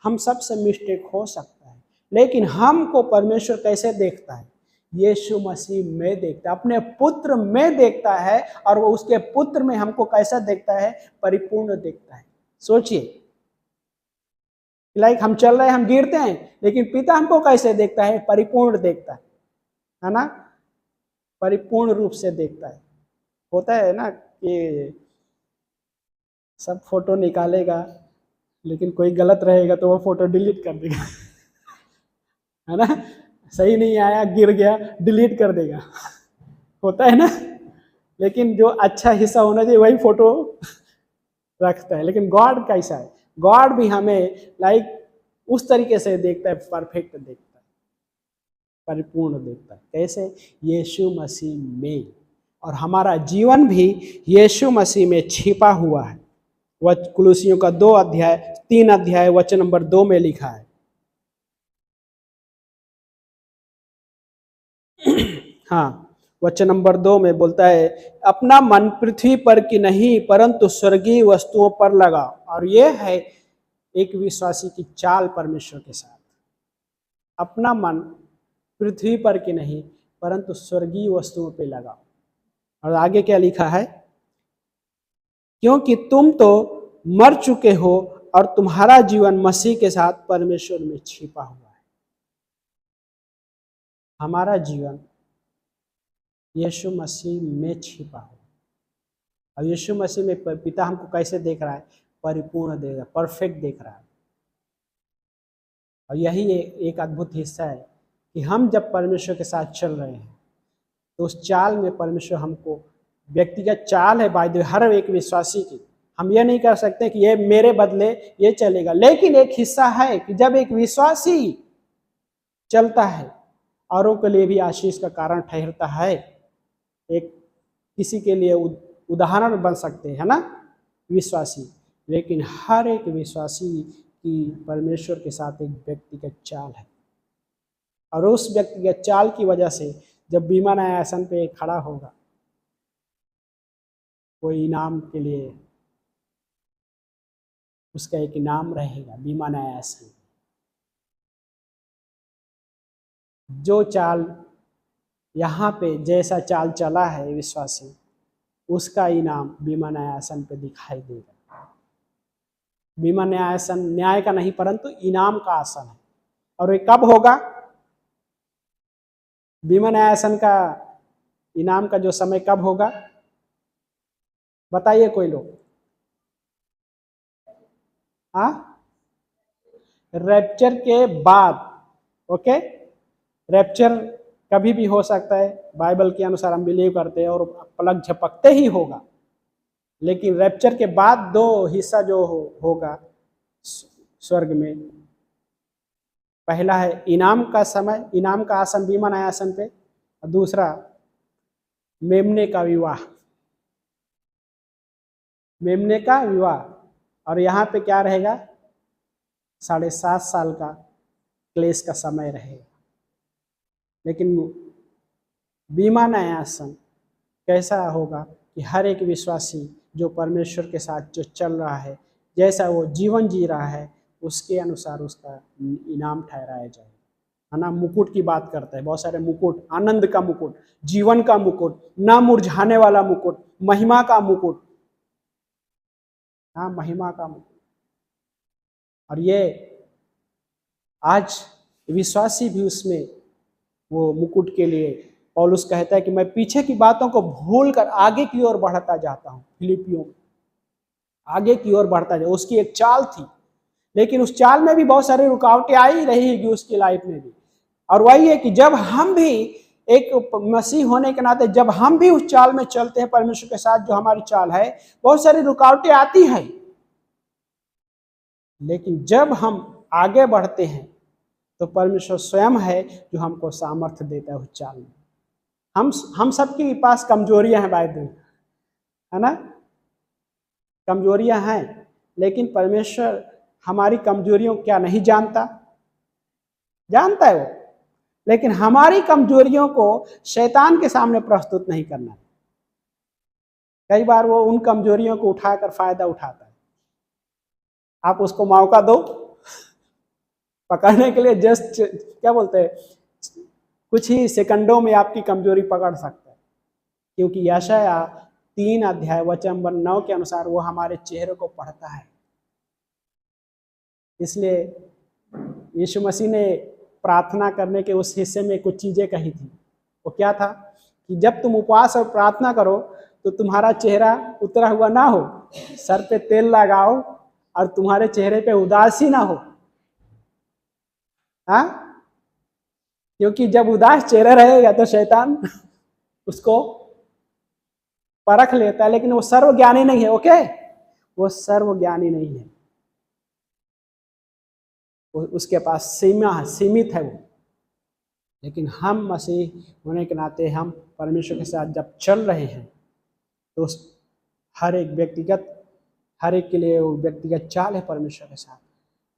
हम सबसे मिस्टेक हो सकता है, लेकिन हमको परमेश्वर कैसे देखता है? यीशु मसीह में देखता है, अपने पुत्र में देखता है, और वो उसके पुत्र में हमको कैसा देखता है? परिपूर्ण देखता है। सोचिए, हम चल रहे हैं, हम गिरते हैं, लेकिन पिता हमको कैसे देखता है? परिपूर्ण देखता है ना? परिपूर्ण रूप से देखता है। होता है ना कि सब फोटो निकालेगा, लेकिन कोई गलत रहेगा तो वो फोटो डिलीट कर देगा है ना? सही नहीं आया, गिर गया, डिलीट कर देगा होता है ना? लेकिन जो अच्छा हिस्सा होना चाहिए वही फोटो रखता है। लेकिन गॉड कैसा है? गॉड भी हमें उस तरीके से देखता है, परफेक्ट देखता है, परिपूर्ण देखता है। कैसे? यीशु मसीह में। और हमारा जीवन भी यीशु मसीह में छिपा हुआ है। कुलुसियों का 3 अध्याय वचन नंबर 2 में लिखा है हाँ, वचन नंबर 2 में बोलता है, अपना मन पृथ्वी पर की नहीं परंतु स्वर्गीय वस्तुओं पर लगाओ। और यह है एक विश्वासी की चाल परमेश्वर के साथ। अपना मन पृथ्वी पर की नहीं परंतु स्वर्गीय वस्तुओं पे लगाओ। और आगे क्या लिखा है? क्योंकि तुम तो मर चुके हो और तुम्हारा जीवन मसीह के साथ परमेश्वर में छिपा हुआ है। हमारा जीवन यीशु मसीह में छिपा हुआ। और यीशु मसीह में पिता हमको कैसे देख रहा है? परिपूर्ण देख रहा है, परफेक्ट देख रहा है। और यही एक अद्भुत हिस्सा है कि हम जब परमेश्वर के साथ चल रहे हैं तो उस चाल में परमेश्वर हमको, व्यक्तिगत चाल है बाय द वे हर एक विश्वासी की, हम ये नहीं कर सकते कि ये मेरे बदले ये चलेगा। लेकिन एक हिस्सा है कि जब एक विश्वासी चलता है औरों के लिए भी आशीष का कारण ठहरता है। एक किसी के लिए उदाहरण बन सकते हैं ना विश्वासी। लेकिन हर एक विश्वासी की परमेश्वर के साथ एक व्यक्तिगत चाल है, और उस व्यक्तिगत चाल की वजह से जब बीमा न्यायासन पे खड़ा होगा, कोई इनाम के लिए उसका एक इनाम रहेगा बीमा न्यायासन। जो चाल यहाँ पे जैसा चाल चला है विश्वासी, उसका इनाम बीमा न्यायासन पे दिखाई देगा। बीमा न्यायासन न्याय का नहीं परंतु इनाम का आसन है। और ये कब होगा? बीमा न्यायासन का इनाम का जो समय कब होगा बताइए कोई लोग? हाँ, रैप्चर के बाद। ओके, रैप्चर कभी भी हो सकता है, बाइबल के अनुसार हम बिलीव करते हैं, और पलक झपकते ही होगा। लेकिन रैप्चर के बाद दो हिस्सा जो होगा स्वर्ग में, पहला है इनाम का समय, इनाम का आसन, बीमा न्यायासन पे, और दूसरा मेमने का विवाह, मेमने का विवाह। और यहाँ पे क्या रहेगा, 7.5 साल का क्लेश का समय रहेगा। लेकिन बीमा न्यायासन कैसा होगा कि हर एक विश्वासी जो परमेश्वर के साथ जो चल रहा है, जैसा वो जीवन जी रहा है, उसके अनुसार उसका इनाम ठहराया जाए, है ना। मुकुट की बात करता है, बहुत सारे मुकुट, आनंद का मुकुट, जीवन का मुकुट, ना मुरझाने वाला मुकुट, महिमा का मुकुट, हाँ, महिमा का मुकुट। और ये आज विश्वासी भी उसमें वो मुकुट के लिए, पौलुस कहता है कि मैं पीछे की बातों को भूलकर आगे की ओर बढ़ता जाता हूँ। फिलिपियों में आगे की ओर बढ़ता जाए, उसकी एक चाल थी, लेकिन उस चाल में भी बहुत सारी रुकावटें आई रहेगी उसकी लाइफ में भी। और वही है कि जब हम भी एक मसीह होने के नाते, जब हम भी उस चाल में चलते हैं परमेश्वर के साथ, जो हमारी चाल है, बहुत सारी रुकावटें आती है, लेकिन जब हम आगे बढ़ते हैं तो परमेश्वर स्वयं है जो हमको सामर्थ्य देता है उस चाल में। हम सबके पास कमजोरियां हैं भाई बहन, है ना, कमजोरियां हैं, लेकिन परमेश्वर हमारी कमजोरियों क्या नहीं जानता, जानता है वो। लेकिन हमारी कमजोरियों को शैतान के सामने प्रस्तुत नहीं करना है। कई बार वो उन कमजोरियों को उठाकर फायदा उठाता है। आप उसको मौका दो पकड़ने के लिए, जस्ट क्या बोलते हैं, कुछ ही सेकंडों में आपकी कमजोरी पकड़ सकता है। क्योंकि यशाया 3 अध्याय वचन 9 के अनुसार वो हमारे चेहरे को पढ़ता है। इसलिए यीशु मसीह ने प्रार्थना करने के उस हिस्से में कुछ चीजें कही थी। वो क्या था कि जब तुम उपवास और प्रार्थना करो तो तुम्हारा चेहरा उतरा हुआ ना हो, सर पे तेल लगाओ और तुम्हारे चेहरे पे उदासी ना हो। हाँ, क्योंकि जब उदास चेहरा रहेगा तो शैतान उसको परख लेता है। लेकिन वो सर्वज्ञानी नहीं है। ओके, वो सर्वज्ञानी नहीं है, उसके पास सीमित है वो। लेकिन हम मसीह होने के नाते, हम परमेश्वर के साथ जब चल रहे हैं तो हर एक के लिए वो व्यक्तिगत चाल है परमेश्वर के साथ।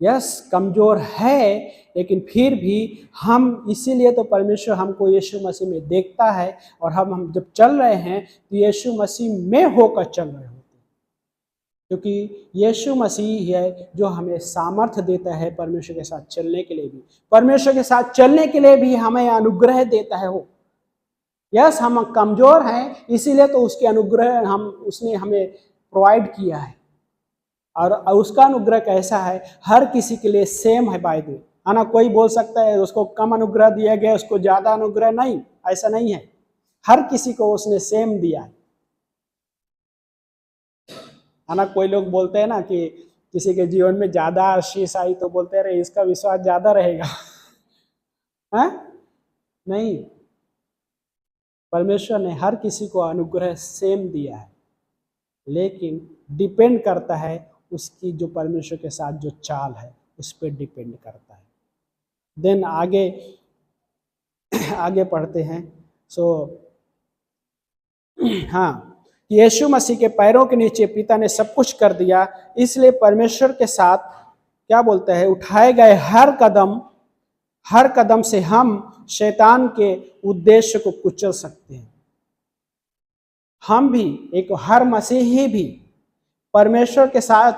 यस, कमजोर है, लेकिन फिर भी हम, इसीलिए तो परमेश्वर हमको यीशु मसीह में देखता है, और हम जब चल रहे हैं तो यीशु मसीह में होकर चल रहे होते हैं। क्योंकि यीशु मसीह है जो हमें सामर्थ्य देता है परमेश्वर के साथ चलने के लिए भी, परमेश्वर के साथ चलने के लिए भी हमें अनुग्रह देता है वो। यस, हम कमजोर हैं, इसीलिए तो उसके अनुग्रह उसने हमें प्रोवाइड किया है। और उसका अनुग्रह कैसा है, हर किसी के लिए सेम है बाय द वे, है ना। कोई बोल सकता है उसको कम अनुग्रह दिया गया, उसको ज्यादा अनुग्रह, नहीं, ऐसा नहीं है। हर किसी को उसने सेम दिया है ना। कोई लोग बोलते हैं ना कि किसी के जीवन में ज्यादा आशीष आई तो बोलते रहे इसका विश्वास ज्यादा रहेगा है? नहीं, परमेश्वर ने हर किसी को अनुग्रह सेम दिया है, लेकिन डिपेंड करता है उसकी जो परमेश्वर के साथ जो चाल है उस पर डिपेंड करता है। देन आगे पढ़ते हैं। हाँ, यीशु मसीह के पैरों के नीचे पिता ने सब कुछ कर दिया, इसलिए परमेश्वर के साथ क्या बोलता है, उठाए गए हर कदम से हम शैतान के उद्देश्य को कुचल सकते हैं। हम भी, हर मसीही भी परमेश्वर के साथ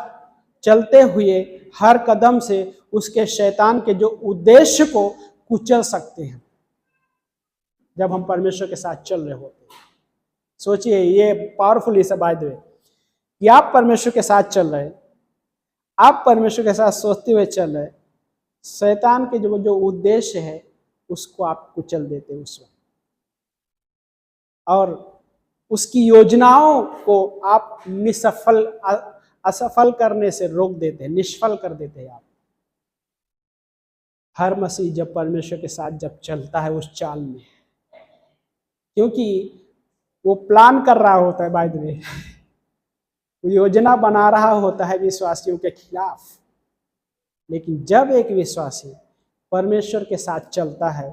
चलते हुए हर कदम से उसके शैतान के जो उद्देश्य को कुचल सकते हैं जब हम परमेश्वर के साथ चल रहे होते हैं। सोचिए, ये पावरफुल इस बाय द वे कि आप परमेश्वर के साथ चल रहे, आप परमेश्वर के साथ सोचते हुए चल रहे, शैतान के जो उद्देश्य है उसको आप कुचल देते उस वक्त, और उसकी योजनाओं को आप असफल करने से रोक देते हैं, निष्फल कर देते हैं आप। हर मसीह जब परमेश्वर के साथ जब चलता है उस चाल में, क्योंकि वो प्लान कर रहा होता है, बाय द वे वो योजना बना रहा होता है विश्वासियों के खिलाफ। लेकिन जब एक विश्वासी परमेश्वर के साथ चलता है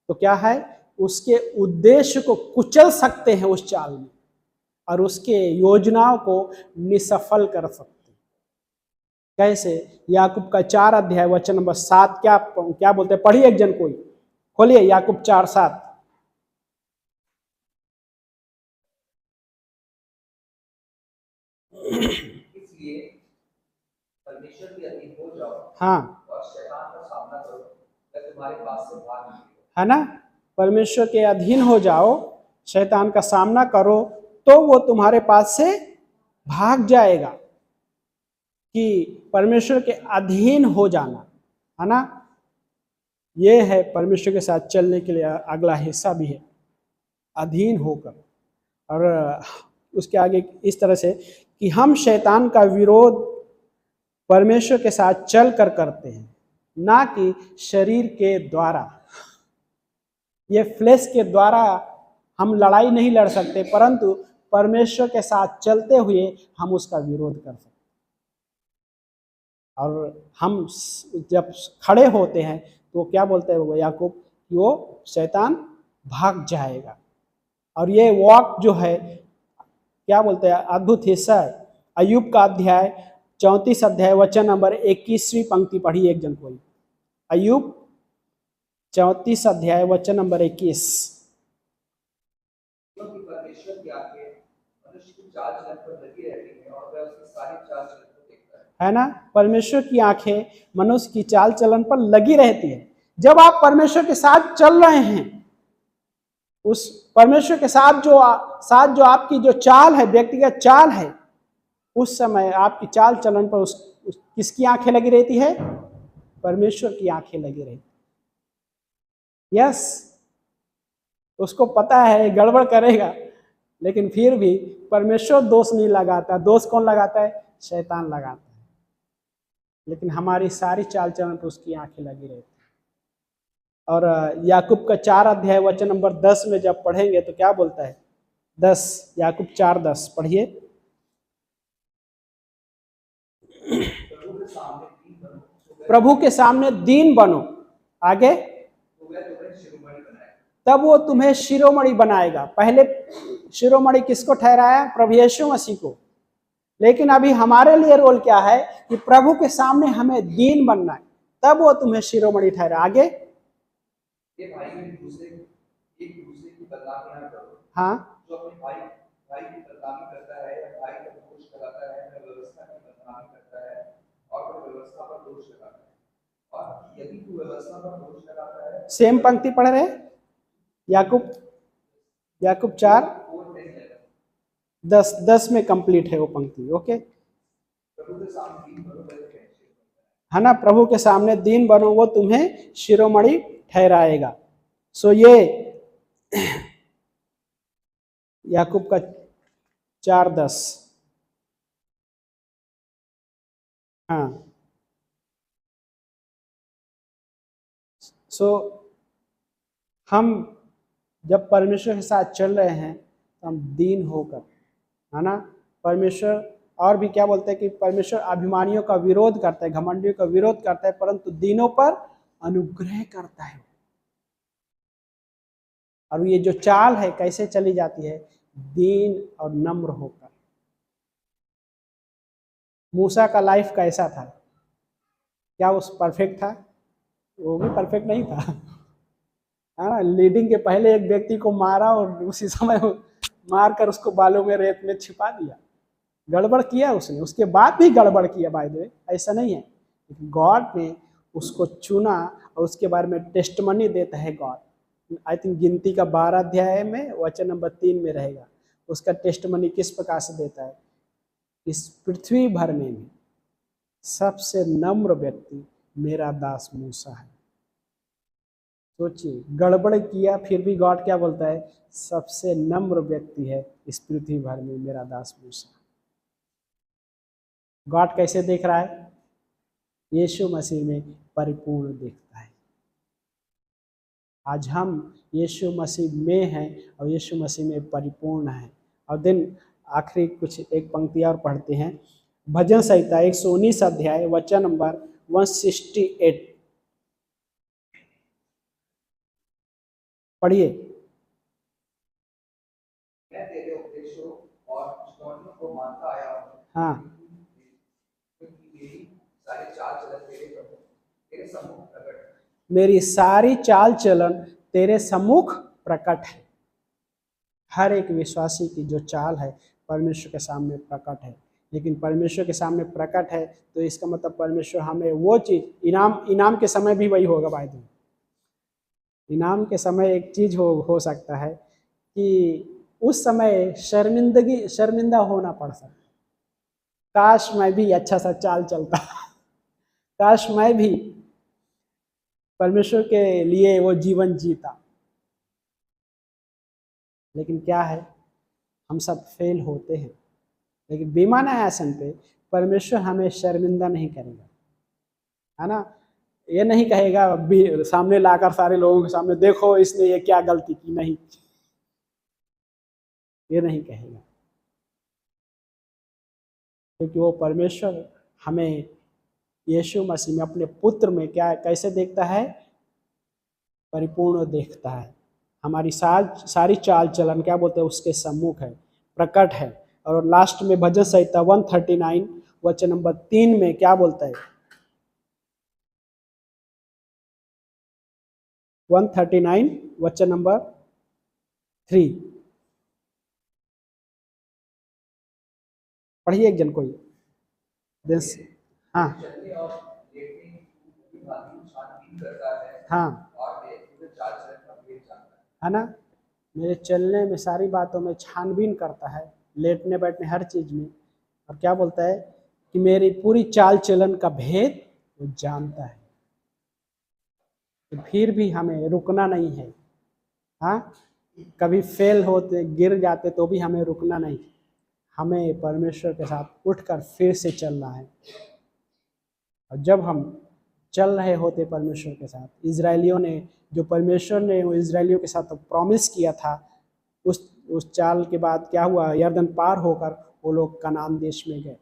तो क्या है, उसके उद्देश्य को कुचल सकते हैं उस चाल में, और उसके योजनाओं को निसफल कर सकते हैं। कैसे? याकूब का 4 अध्याय वचन नंबर 7 क्या बोलते हैं? पढ़िए एक जन कोई, खोलिए याकूब 4:7। इसलिए परमेश्वर के अधीन हो जाओ, हाँ, और शैतान का सामना करो, वह तुम्हारे पास से भाग निकलेगा। है ना? परमेश्वर के अधीन हो जाओ, शैतान का सामना करो, तो वो तुम्हारे पास से भाग जाएगा। कि परमेश्वर के अधीन हो जाना, है ना? ये है परमेश्वर के साथ चलने के लिए अगला हिस्सा भी है, अधीन होकर। और उसके आगे इस तरह से कि हम शैतान का विरोध परमेश्वर के साथ चल कर करते हैं, ना कि शरीर के द्वारा। ये फ्लेश के द्वारा हम लड़ाई नहीं लड़ सकते, परंतु परमेश्वर के साथ चलते हुए हम उसका विरोध कर सकते हैं। और हम जब खड़े होते हैं तो क्या बोलते हैं वो याकूब, कि वो शैतान भाग जाएगा। और ये वॉक जो है, क्या बोलते हैं, अद्भुत हिस्सा है। अय्यूब का अध्याय 34 अध्याय वचन नंबर 21वीं पंक्ति पढ़िए एक जन कोई। अय्यूब 34 अध्याय वचन नंबर 21। क्योंकि परमेश्वर की आंखें मनुष्य की चाल चलन पर लगी रहती हैं, और वह उसकी सारी चाल चलन को देखता है ना? परमेश्वर की आंखें मनुष्य की चाल चलन पर लगी रहती है। जब आप परमेश्वर के साथ चल रहे हैं, उस परमेश्वर के साथ जो आपकी जो चाल है, व्यक्तिगत चाल है, उस समय आपकी चाल चलन पर किसकी आंखें लगी रहती है? परमेश्वर की आंखें लगी रहती। यस, उसको पता है गड़बड़ करेगा, लेकिन फिर भी परमेश्वर दोष नहीं लगाता। दोष कौन लगाता है? शैतान लगाता है। लेकिन हमारी सारी चाल चलन पर उसकी आंखें लगी रहती। और याकूब का 4 अध्याय वचन नंबर 10 में जब पढ़ेंगे तो क्या बोलता है? 10, याकूब 4:10 पढ़िए। प्रभु के सामने दीन बनो, आगे तब वो तुम्हें शिरोमणि बनाएगा। पहले शिरोमणि किसको ठहराया? प्रभु यीशु मसीह को। लेकिन अभी हमारे लिए रोल क्या है कि प्रभु के सामने हमें दीन बनना है, तब वो तुम्हें शिरोमणि ठहरा। आगे, ये भाई एक दूसरे की बदनामी ना करो। हाँ, जो अपने भाई की बदनामी करता है, या भाई पर दोष लगाता है, वह व्यवस्था की बदनामी करता है, और वह व्यवस्था पर दोष लगाता है। और यदि तू व्यवस्था पर दोष लगाता है, सेम पंक्ति पढ़ रहे याकूब 4:10 में कंप्लीट है वो पंक्ति। ओके, है ना? प्रभु के सामने दीन बनो, वो तुम्हें शिरोमणि ठहराएगा। सो ये याकूब का 4:10। हाँ, सो हम जब परमेश्वर के साथ चल रहे हैं तो हम दीन होकर, है ना? परमेश्वर और भी क्या बोलते हैं कि परमेश्वर अभिमानियों का विरोध करता है, घमंडियों का विरोध करता है, परंतु दीनों पर अनुग्रह करता है। और ये जो चाल है कैसे चली जाती है? दीन और नम्र होकर। मूसा का लाइफ कैसा था? क्या उस परफेक्ट था? वो भी परफेक्ट नहीं था, है ना? लीडिंग के पहले एक व्यक्ति को मारा और उसी समय मार कर उसको बालों में, रेत में छिपा दिया। गड़बड़ किया उसने, उसके बाद भी गड़बड़ किया, बाय द वे, ऐसा नहीं है। गॉड ने उसको चुना और उसके बारे में टेस्टमनी देता है गॉड। आई थिंक गिनती का 12 अध्याय में वचन नंबर 3 में रहेगा। उसका टेस्टमनी किस प्रकार से देता है? इस पृथ्वी भर में सबसे नम्र व्यक्ति मेरा दास मूसा है। सोचिए, गड़बड़ किया फिर भी गॉड क्या बोलता है? सबसे नम्र व्यक्ति है इस पृथ्वी भर में मेरा दास मूसा। गॉड कैसे देख रहा है? यीशु मसीह में परिपूर्ण देखता है। आज हम यीशु मसीह में हैं और यीशु मसीह में परिपूर्ण हैं। और दिन आखिरी कुछ एक पंक्ति और पढ़ते हैं। भजन संहिता 119 अध्याय वचन नंबर 168 पढ़िए। मैं तेरे उपदेशों और दृष्टांतों को मानता आया हूँ, हाँ, क्योंकि मेरी सारी चाल चलन तेरे सम्मुख प्रकट है। मेरी सारी चाल चलन तेरे सम्मुख प्रकट है। हर एक विश्वासी की जो चाल है परमेश्वर के सामने प्रकट है। लेकिन परमेश्वर के सामने प्रकट है तो इसका मतलब परमेश्वर हमें वो चीज़ इनाम के समय भी वही होगा। भाई दिन इनाम के समय एक चीज़ हो सकता है कि उस समय शर्मिंदा होना पड़ सकता है। काश मैं भी अच्छा सा चाल चलता, काश मैं भी परमेश्वर के लिए वो जीवन जीता। लेकिन क्या है, हम सब फेल होते हैं। लेकिन बीमा न्यायासन पे परमेश्वर हमें शर्मिंदा नहीं करेगा, है ना। ये नहीं कहेगा सामने लाकर सारे लोगों के सामने देखो इसने ये क्या गलती की, नहीं, ये नहीं कहेगा। क्योंकि वो परमेश्वर हमें यीशु मसीह में अपने पुत्र में क्या कैसे देखता है, परिपूर्ण देखता है। हमारी सारी चाल चलन क्या बोलते हैं, उसके सम्मुख है, प्रकट है। और लास्ट में भजन संहिता 139 वचन नंबर 3 में क्या बोलता है, 139 वचन नंबर 3 पढ़िए एक जन कोई। हाँ चलने और लेटने की भांति छानबीन करता है, हाँ, और पूरे चाल चलन का भेद जानता है ना। मेरे चलने में सारी बातों में छानबीन करता है, लेटने बैठने हर चीज़ में। और क्या बोलता है कि मेरी पूरी चाल चलन का भेद वो जानता है। तो फिर भी हमें रुकना नहीं है। हाँ, कभी फेल होते गिर जाते तो भी हमें रुकना नहीं, हमें परमेश्वर के साथ उठकर फिर से चलना है। और जब हम चल रहे होते परमेश्वर के साथ, इजरायलियों ने जो परमेश्वर ने वो इजरायलियों के साथ प्रॉमिस किया था, उस चाल के बाद क्या हुआ, यरदन पार होकर वो लोग कनान देश में गए,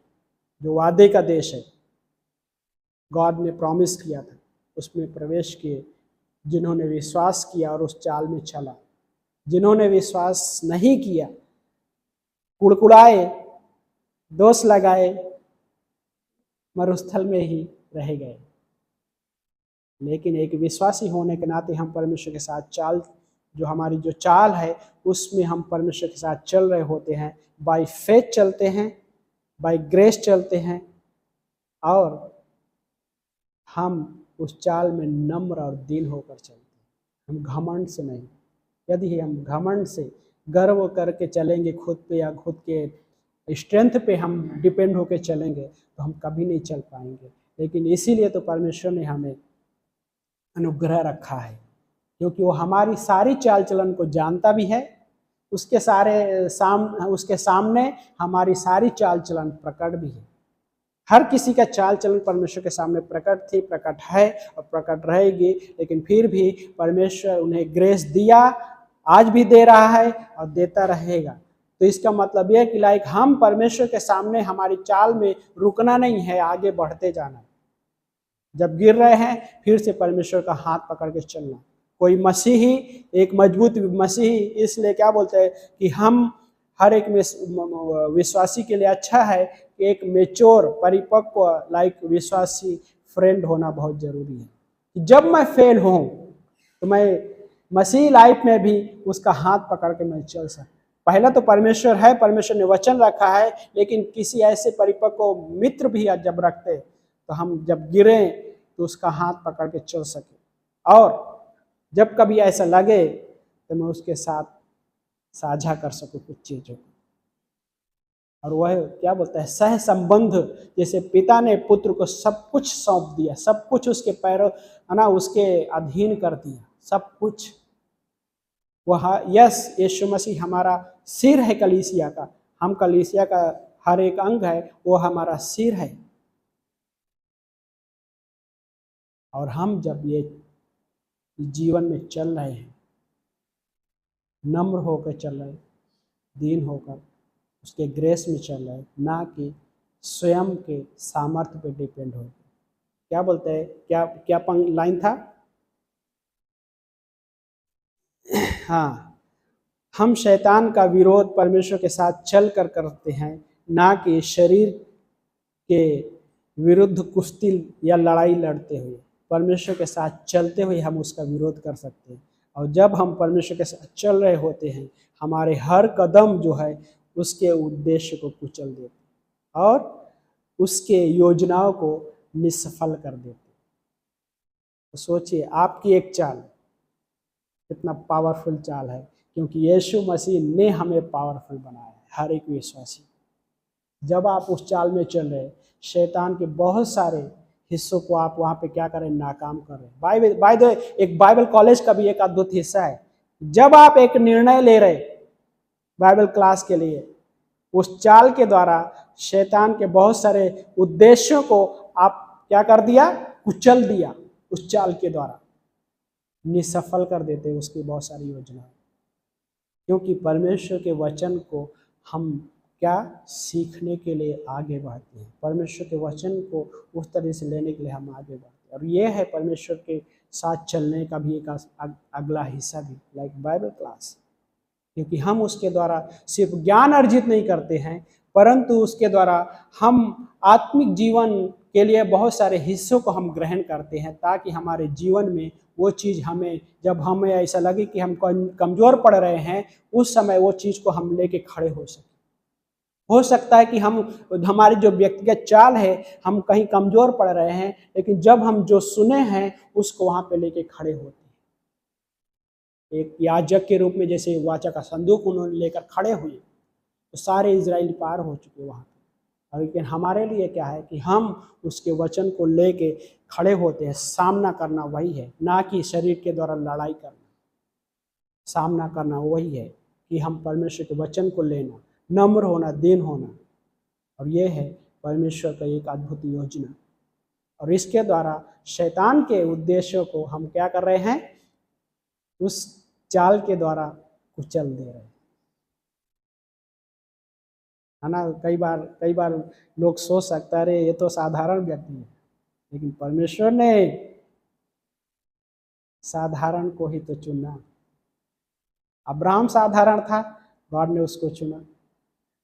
जो वादे का देश है, गॉड ने प्रॉमिस किया था, उसमें प्रवेश किए। जिन्होंने विश्वास किया और उस चाल में चला, जिन्होंने विश्वास नहीं किया, कुड़कुड़ाए, दोष लगाए, मरुस्थल में ही रह गए। लेकिन एक विश्वासी होने के नाते हम परमेश्वर के साथ जो हमारी जो चाल है उसमें हम परमेश्वर के साथ चल रहे होते हैं। बाय फेथ चलते हैं, बाय ग्रेस चलते हैं, और हम उस चाल में नम्र और दीन होकर चलते हैं। हम घमंड से नहीं। यदि हम घमंड से गर्व करके चलेंगे खुद पे या खुद के स्ट्रेंथ पे हम डिपेंड होकर चलेंगे तो हम कभी नहीं चल पाएंगे। लेकिन इसीलिए तो परमेश्वर ने हमें अनुग्रह रखा है, क्योंकि वो हमारी सारी चाल चलन को जानता भी है। उसके सामने हमारी सारी चाल चलन प्रकट भी है। हर किसी का चाल चलन परमेश्वर के सामने प्रकट थी, प्रकट है और प्रकट रहेगी। लेकिन फिर भी परमेश्वर उन्हें ग्रेस दिया, आज भी दे रहा है और देता रहेगा। तो इसका मतलब यह कि लाइक हम परमेश्वर के सामने हमारी चाल में रुकना नहीं है, आगे बढ़ते जाना। जब गिर रहे हैं फिर से परमेश्वर का हाथ पकड़ के चलना। कोई मसीही, एक मजबूत मसीही, इसलिए क्या बोलते हैं कि हम हर एक विश्वासी के लिए अच्छा है कि एक मेच्योर, परिपक्व, लाइक विश्वासी फ्रेंड होना बहुत जरूरी है। जब मैं फेल हूँ तो मैं मसीह लाइफ में भी उसका हाथ पकड़ के मैं चल सकता। पहला तो परमेश्वर है, परमेश्वर ने वचन रखा है, लेकिन किसी ऐसे परिपक्व मित्र भी जब रखते तो हम जब गिरे तो उसका हाथ पकड़ के चल सके। और जब कभी ऐसा लगे तो मैं उसके साथ साझा कर सकूं कुछ चीज़ों को। और वह क्या बोलता है, सह संबंध, जैसे पिता ने पुत्र को सब कुछ सौंप दिया, सब कुछ उसके पैरों, है ना, उसके अधीन कर दिया, सब कुछ। वह यस, यीशु मसीह हमारा सिर है कलीसिया का, हम कलीसिया का हर एक अंग है, वो हमारा सिर है। और हम जब ये जीवन में चल रहे हैं, नम्र होकर चल रहे हैं, दीन होकर उसके ग्रेस में चल रहे हैं, ना कि स्वयं के सामर्थ्य पे डिपेंड होकर। क्या बोलते हैं, क्या क्या लाइन था? हाँ, हम शैतान का विरोध परमेश्वर के साथ चल कर करते हैं, ना कि शरीर के विरुद्ध कुश्ती या लड़ाई लड़ते हुए। परमेश्वर के साथ चलते हुए हम उसका विरोध कर सकते हैं। और जब हम परमेश्वर के साथ चल रहे होते हैं, हमारे हर कदम जो है उसके उद्देश्य को कुचल देते हैं और उसके योजनाओं को निष्फल कर देते हैं। तो सोचिए, आपकी एक चाल कितना पावरफुल चाल है, क्योंकि यीशु मसीह ने हमें पावरफुल बनाया है, हर एक विश्वासी। जब आप उस चाल में चल रहे, शैतान के बहुत सारे हिस्सों को आप वहाँ पे क्या करें, नाकाम कर रहे। बाय द वे, एक बाइबल कॉलेज का भी एक अद्भुत हिस्सा है। जब आप एक निर्णय ले रहे बाइबल क्लास के लिए, उस चाल के द्वारा शैतान के बहुत सारे उद्देश्यों को आप क्या कर दिया, कुचल दिया। उस चाल के द्वारा निसफल कर देते उसकी बहुत सारी योजना, क्योंकि परमेश्वर के वचन को हम क्या सीखने के लिए आगे बढ़ते हैं, परमेश्वर के वचन को उस तरह से लेने के लिए हम आगे बढ़ते हैं। और ये है परमेश्वर के साथ चलने का भी एक अगला हिस्सा भी, लाइक बाइबल क्लास, क्योंकि हम उसके द्वारा सिर्फ ज्ञान अर्जित नहीं करते हैं, परंतु उसके द्वारा हम आत्मिक जीवन के लिए बहुत सारे हिस्सों को हम ग्रहण करते हैं, ताकि हमारे जीवन में वो चीज़ हमें, जब हमें ऐसा लगे कि हम कमज़ोर पड़ रहे हैं, उस समय वो चीज़ को हम लेके खड़े हो सकें। हो सकता है कि हमारी जो व्यक्तिगत चाल है, हम कहीं कमज़ोर पड़ रहे हैं, लेकिन जब हम जो सुने हैं उसको वहाँ पे लेके खड़े होते हैं। एक याजक के रूप में जैसे वाचा का संदूक उन्होंने लेकर खड़े हुए, तो सारे इजराइल पार हो चुके वहाँ पे। और लेकिन हमारे लिए क्या है कि हम उसके वचन को लेके खड़े होते हैं। सामना करना वही है, ना कि शरीर के द्वारा लड़ाई करना। सामना करना वही है कि हम परमेश्वर के वचन को लेना, नम्र होना, दीन होना। और ये है परमेश्वर का एक अद्भुत योजना। और इसके द्वारा शैतान के उद्देश्यों को हम क्या कर रहे हैं, उस चाल के द्वारा कुचल दे रहे हैं, है ना। कई बार लोग सोच सकता है, ये तो साधारण व्यक्ति है, लेकिन परमेश्वर ने साधारण को ही तो चुना। अब्राहम साधारण था, गॉड ने उसको चुना।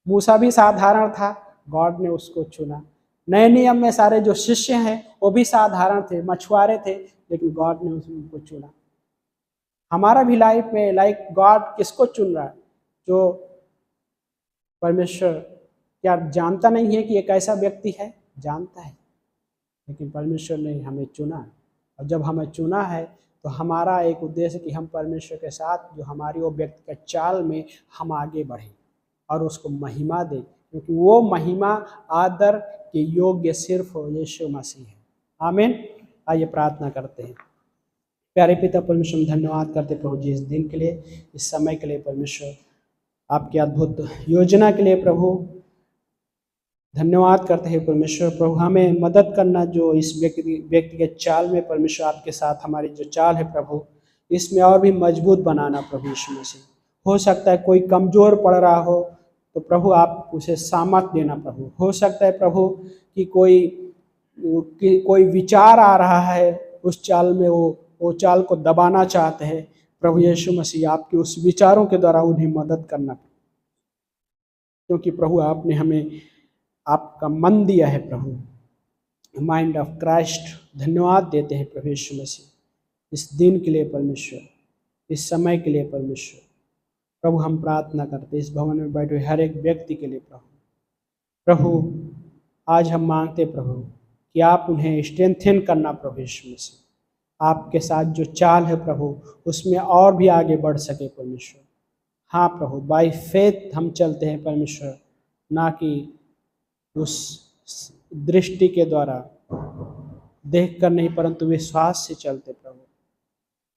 मूसा भी साधारण था, गॉड ने उसको चुना। नए नियम में सारे जो शिष्य हैं वो भी साधारण थे, मछुआरे थे, लेकिन गॉड ने उनको चुना। हमारा भी लाइफ में लाइक गॉड किसको चुन रहा है? जो परमेश्वर क्या जानता नहीं है कि ये कैसा व्यक्ति है? जानता है, लेकिन परमेश्वर ने हमें चुना। और जब हमें चुना है तो हमारा एक उद्देश्य कि हम परमेश्वर के साथ जो हमारी वो व्यक्ति के चाल में हम आगे बढ़ें और उसको महिमा दें, क्योंकि वो महिमा आदर के योग्य सिर्फ यीशु मसीह है। आमीन। आइए प्रार्थना करते हैं। प्यारे पिता परमेश्वर, हम धन्यवाद करते प्रभु जी इस दिन के लिए, इस समय के लिए परमेश्वर, आपकी अद्भुत योजना के लिए प्रभु धन्यवाद करते हैं परमेश्वर। प्रभु हमें मदद करना, जो इस व्यक्तिगत चाल में परमेश्वर आपके साथ हमारी जो चाल है प्रभु, इसमें और भी मजबूत बनाना प्रभु यीशु मसीह। हो सकता है कोई कमज़ोर पड़ रहा हो तो प्रभु आप उसे सामर्थ देना प्रभु। हो सकता है प्रभु कि कोई विचार आ रहा है उस चाल में, वो चाल को दबाना चाहते हैं प्रभु यीशु मसीह, आपके उस विचारों के द्वारा उन्हें मदद करना, क्योंकि प्रभु आपने हमें आपका मन दिया है प्रभु, माइंड ऑफ क्राइस्ट। धन्यवाद देते हैं प्रभु यीशु मसीह इस दिन के लिए परमेश्वर, इस समय के लिए परमेश्वर। प्रभु हम प्रार्थना करते हैं इस भवन में बैठे हुए हर एक व्यक्ति के लिए प्रभु आज हम मांगते प्रभु कि आप उन्हें स्ट्रेंथन करना प्रभु यीशु मसीह। आपके साथ जो चाल है प्रभु, उसमें और भी आगे बढ़ सके परमेश्वर। हाँ प्रभु, बाय फेथ हम चलते हैं परमेश्वर, ना कि उस दृष्टि के द्वारा देख कर नहीं, परंतु विश्वास से चलते प्रभु।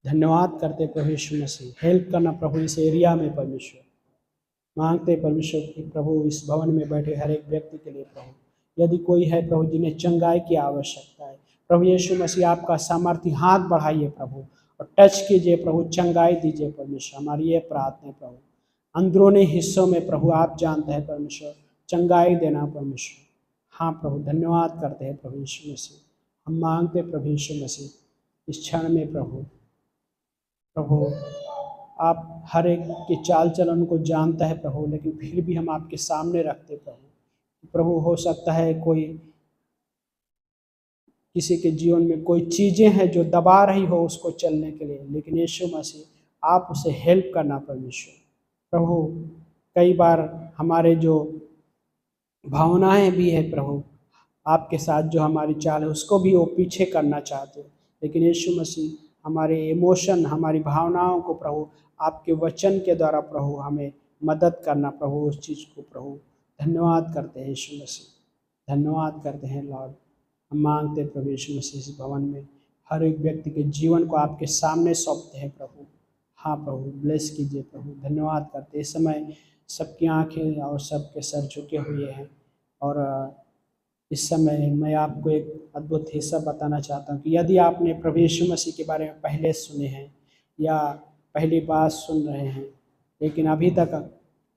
धन्यवाद करते प्रभु यीशु मसीह, हेल्प करना प्रभु इस एरिया में परमेश्वर। मांगते परमेश्वर कि प्रभु इस भवन में बैठे हर एक व्यक्ति के लिए प्रभु, यदि कोई है प्रभु जिन्हें चंगाई की आवश्यकता है, प्रभु यीशु मसीह आपका सामर्थ्य हाथ बढ़ाइए प्रभु, और और टच कीजिए प्रभु, चंगाई दीजिए परमेश्वर। हमारी ये प्रार्थना है प्रभु, अंदरूनी हिस्सों में प्रभु आप जानते हैं परमेश्वर, चंगाई देना परमेश्वर। हाँ प्रभु, धन्यवाद करते हैं प्रभु यीशु मसीह। हम मांगते प्रभु यीशु मसीह इस क्षण में प्रभु आप हर एक की चाल चलन को जानता है प्रभु, लेकिन फिर भी हम आपके सामने रखते प्रभु। हो सकता है कोई किसी के जीवन में कोई चीज़ें हैं जो दबा रही हो उसको चलने के लिए, लेकिन यीशु मसीह आप उसे हेल्प करना परमेश्वर। प्रभु कई बार हमारे जो भावनाएं भी है प्रभु, आपके साथ जो हमारी चाल है उसको भी वो पीछे करना चाहते हैं, लेकिन यीशु मसीह हमारे इमोशन, हमारी भावनाओं को प्रभु आपके वचन के द्वारा प्रभु हमें मदद करना प्रभु उस चीज़ को प्रभु। धन्यवाद करते हैं यीशु मसीह, धन्यवाद करते हैं लॉर्ड। हम मांगते हैं प्रभु यीशु मसीह इस भवन में हर एक व्यक्ति के जीवन को आपके सामने सौंपते हैं प्रभु। हाँ प्रभु, ब्लेस कीजिए प्रभु। धन्यवाद करते हैं इस समय सबकी आंखें और सबके सर झुके हुए हैं, और इस समय मैं आपको एक अद्भुत हिस्सा बताना चाहता हूँ कि यदि आपने प्रभु यीशु मसीह के बारे में पहले सुने हैं या पहली बार सुन रहे हैं, लेकिन अभी तक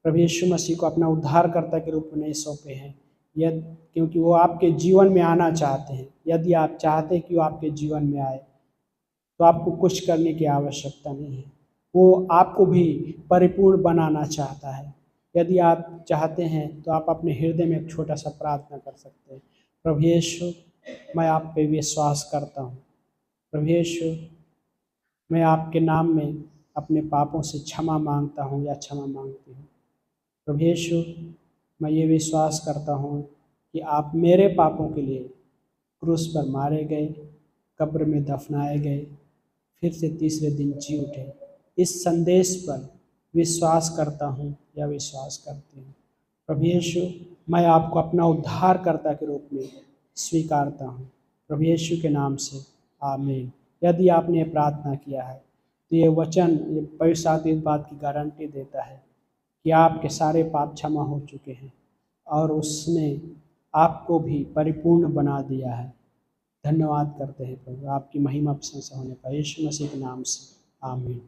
प्रभु यीशु मसीह को अपना उद्धारकर्ता के रूप में नहीं सौंपे हैं, क्योंकि वो आपके जीवन में आना चाहते हैं। यदि आप चाहते हैं कि वो आपके जीवन में आए तो आपको कुछ करने की आवश्यकता नहीं है, वो आपको भी परिपूर्ण बनाना चाहता है। यदि आप चाहते हैं तो आप अपने हृदय में एक छोटा सा प्रार्थना कर सकते हैं। प्रभु यीशु, मैं आप पे विश्वास करता हूँ। प्रभु यीशु, मैं आपके नाम में अपने पापों से क्षमा मांगता हूँ या क्षमा मांगती हूँ। प्रभु यीशु, मैं ये विश्वास करता हूँ कि आप मेरे पापों के लिए क्रूस पर मारे गए, कब्र में दफनाए गए, फिर से तीसरे दिन जी उठे। इस संदेश पर विश्वास करता हूँ या विश्वास करती हूँ। प्रभु यीशु, मैं आपको अपना उद्धारकर्ता के रूप में स्वीकारता हूँ। प्रभु यीशु के नाम से आमीन। यदि आपने प्रार्थना किया है तो ये वचन, ये पवित्र आत्मा इस बात की गारंटी देता है कि आपके सारे पाप क्षमा हो चुके हैं और उसने आपको भी परिपूर्ण बना दिया है। धन्यवाद करते हैं प्रभु, आपकी महिमा प्रशंसा होने पर यीशु मसीह के नाम से आमीन।